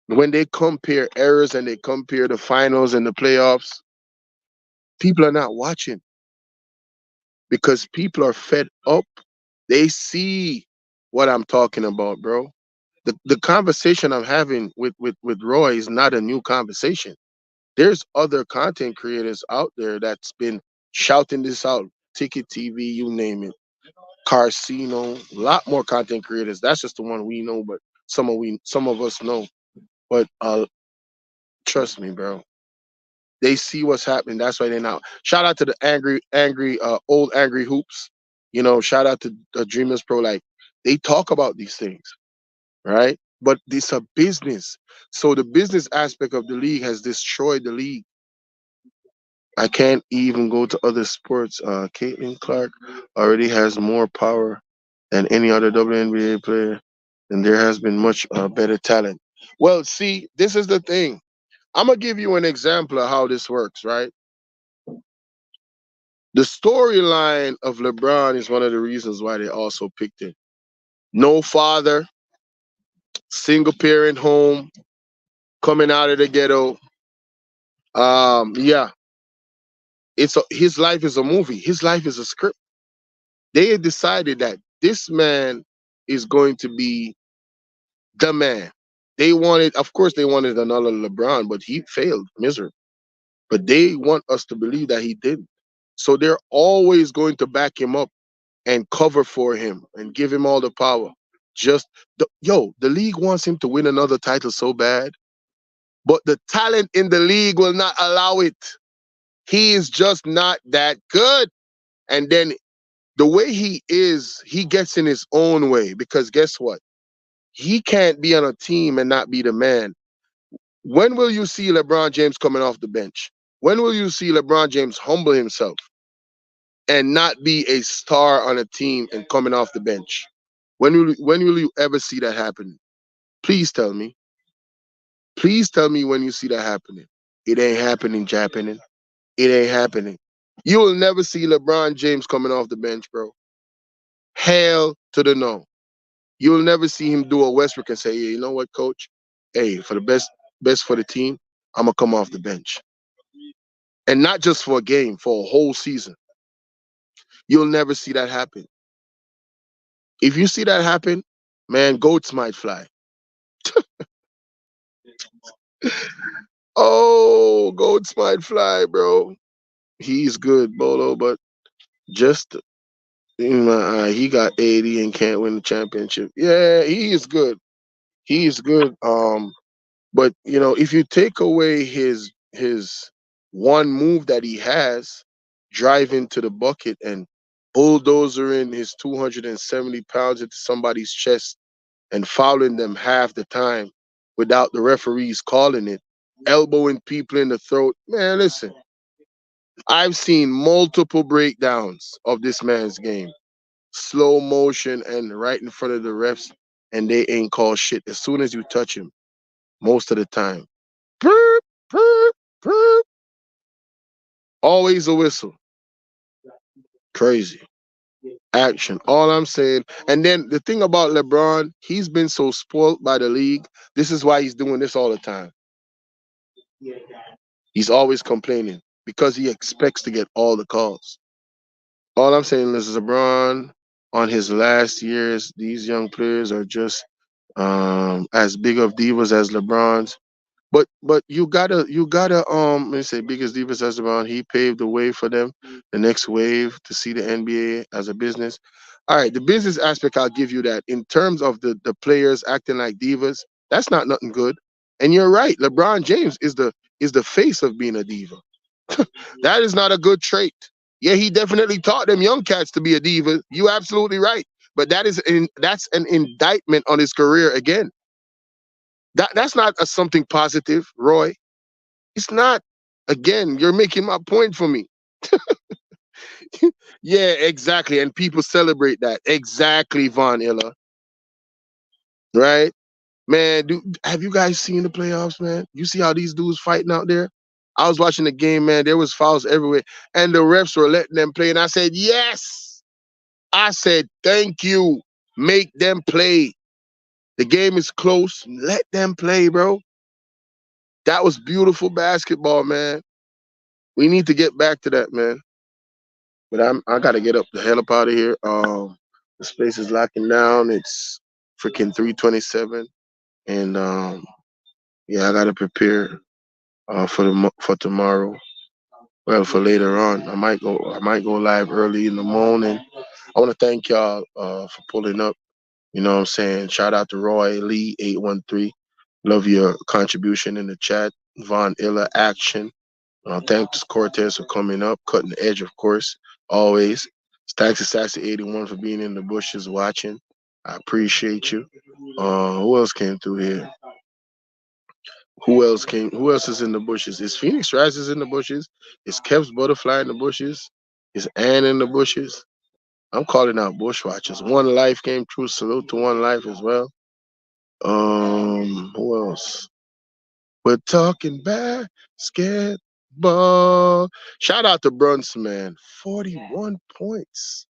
When they compare errors and they compare the finals and the playoffs, people are not watching because people are fed up. They see what I'm talking about, bro. The conversation I'm having with Roy is not a new conversation. There's other content creators out there that's been shouting this out. Ticket TV, you name it. Carcino, a lot more content creators. That's just the one we know, but some of us know. But trust me, bro. They see what's happening. That's why they're not. Shout out to the old angry hoops. Shout out to Dreamers Pro. Like they talk about these things, right? But it's a business. So the business aspect of the league has destroyed the league. I can't even go to other sports. Caitlin Clark already has more power than any other WNBA player, and there has been much better talent. Well, see, this is the thing. I'm gonna give you an example of how this works, right? The storyline of LeBron is one of the reasons why they also picked him. No father, single parent home, coming out of the ghetto. Yeah, his life is a movie. His life is a script. They had decided that this man is going to be the man. Of course, they wanted another LeBron, but he failed miserably. But they want us to believe that he didn't. So they're always going to back him up and cover for him and give him all the power. The league wants him to win another title so bad, but the talent in the league will not allow it. He is just not that good. And then the way he is, he gets in his own way because guess what? He can't be on a team and not be the man. When will you see LeBron James coming off the bench? When will you see LeBron James humble himself and not be a star on a team and coming off the bench? When will you ever see that happen? Please tell me. Please tell me when you see that happening. It ain't happening, Japanin. It ain't happening. You will never see LeBron James coming off the bench, bro. Hell to the no. You'll never see him do a Westbrook and say, "Yeah, you know what, coach? Hey, for the best for the team, I'm gonna come off the bench." And not just for a game, for a whole season. You'll never see that happen. If you see that happen, man, goats might fly. Oh, goats might fly, bro. He's good, Bolo, but just in my eye, he got 80 and can't win the championship. Yeah, he is good. He is good. But if you take away his one move that he has, driving to the bucket and bulldozering his 270 pounds into somebody's chest and fouling them half the time without the referees calling it, elbowing people in the throat. Man, listen, I've seen multiple breakdowns of this man's game, slow motion and right in front of the refs, and they ain't called shit as soon as you touch him, most of the time. Perp, perp, perp. Always a whistle. Crazy. Action. All I'm saying. And then the thing about LeBron, he's been so spoiled by the league. This is why he's doing this all the time. He's always complaining because he expects to get all the calls. All I'm saying is LeBron on his last years, these young players are just as big of divas as LeBron's. But you gotta let me say biggest divas as LeBron. He paved the way for them, the next wave to see the NBA as a business. All right, the business aspect, I'll give you that. In terms of the players acting like divas, that's not nothing good. And you're right, LeBron James is the face of being a diva. That is not a good trait. Yeah, he definitely taught them young cats to be a diva. You absolutely right. But that's an indictment on his career again. That's not something positive, Roy. It's not. Again, you're making my point for me. Yeah, exactly. And people celebrate that. Exactly, Von Illa. Right? Man, have you guys seen the playoffs, man? You see how these dudes fighting out there? I was watching the game, man. There was fouls everywhere. And the refs were letting them play. And I said, yes. I said, thank you. Make them play. The game is close. Let them play, bro. That was beautiful basketball, man. We need to get back to that, man. But I gotta get up the hell up out of here. The space is locking down. It's freaking 3:27, and yeah, I gotta prepare. for tomorrow. Well, for later on, I might go live early in the morning. I want to thank y'all for pulling up. You know what I'm saying? Shout out to Roy Lee 813. Love your contribution in the chat. Von Illa Action. Thanks Cortez for coming up, cutting the edge, of course, always. Thanks to Sassy 81 for being in the bushes watching. I appreciate you. Who else came through here? Who else came? Who else is in the bushes? Is Phoenix Rises in the bushes? Is Kev's Butterfly in the bushes? Is Ann in the bushes? I'm calling out bushwatchers. One Life came through. Salute to One Life as well. Who else? We're talking basketball. Shout out to Brunson, man. 41 points,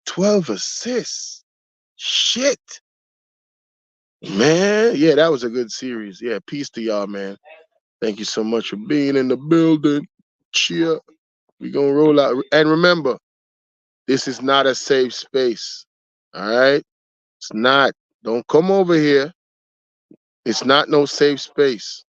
12 assists. Shit. Man, yeah, that was a good series. Yeah, peace to y'all, man. Thank you so much for being in the building. Cheer. We gonna roll out. And remember, this is not a safe space. All right? It's not. Don't come over here. It's not no safe space.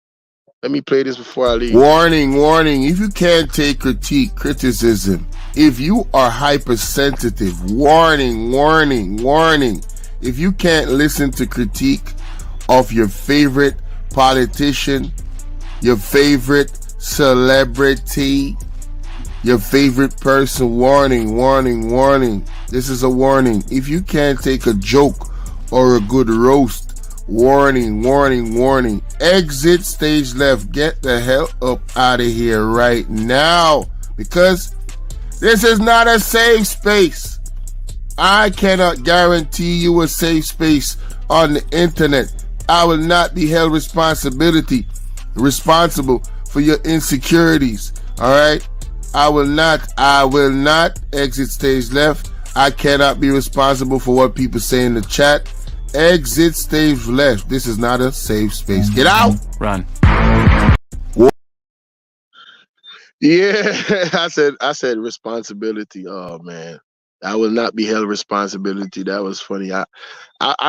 Let me play this before I leave. Warning, warning. If you can't take critique, criticism, if you are hypersensitive, warning, warning, warning. If you can't listen to critique of your favorite politician, your favorite celebrity, your favorite person, warning, warning, warning. This is a warning. If you can't take a joke or a good roast, warning, warning, warning. Exit stage left. Get the hell up out of here right now, because this is not a safe space. I cannot guarantee you a safe space on the internet. I will not be held responsible for your insecurities. All right? I will not exit stage left. I cannot be responsible for what people say in the chat. Exit stage left. This is not a safe space. Get out. Run. Yeah, I said responsibility. Oh man. I will not be held responsibility. That was funny. I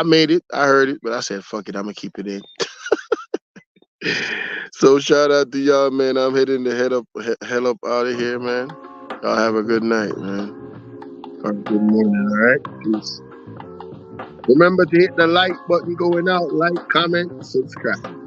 made it. I heard it, but I said, fuck it, I'm gonna keep it in. So shout out to y'all, man. I'm heading the hell up out of here, man. Y'all have a good night, man. Or good morning, all right? Peace. Remember to hit the like button going out, like, comment, subscribe.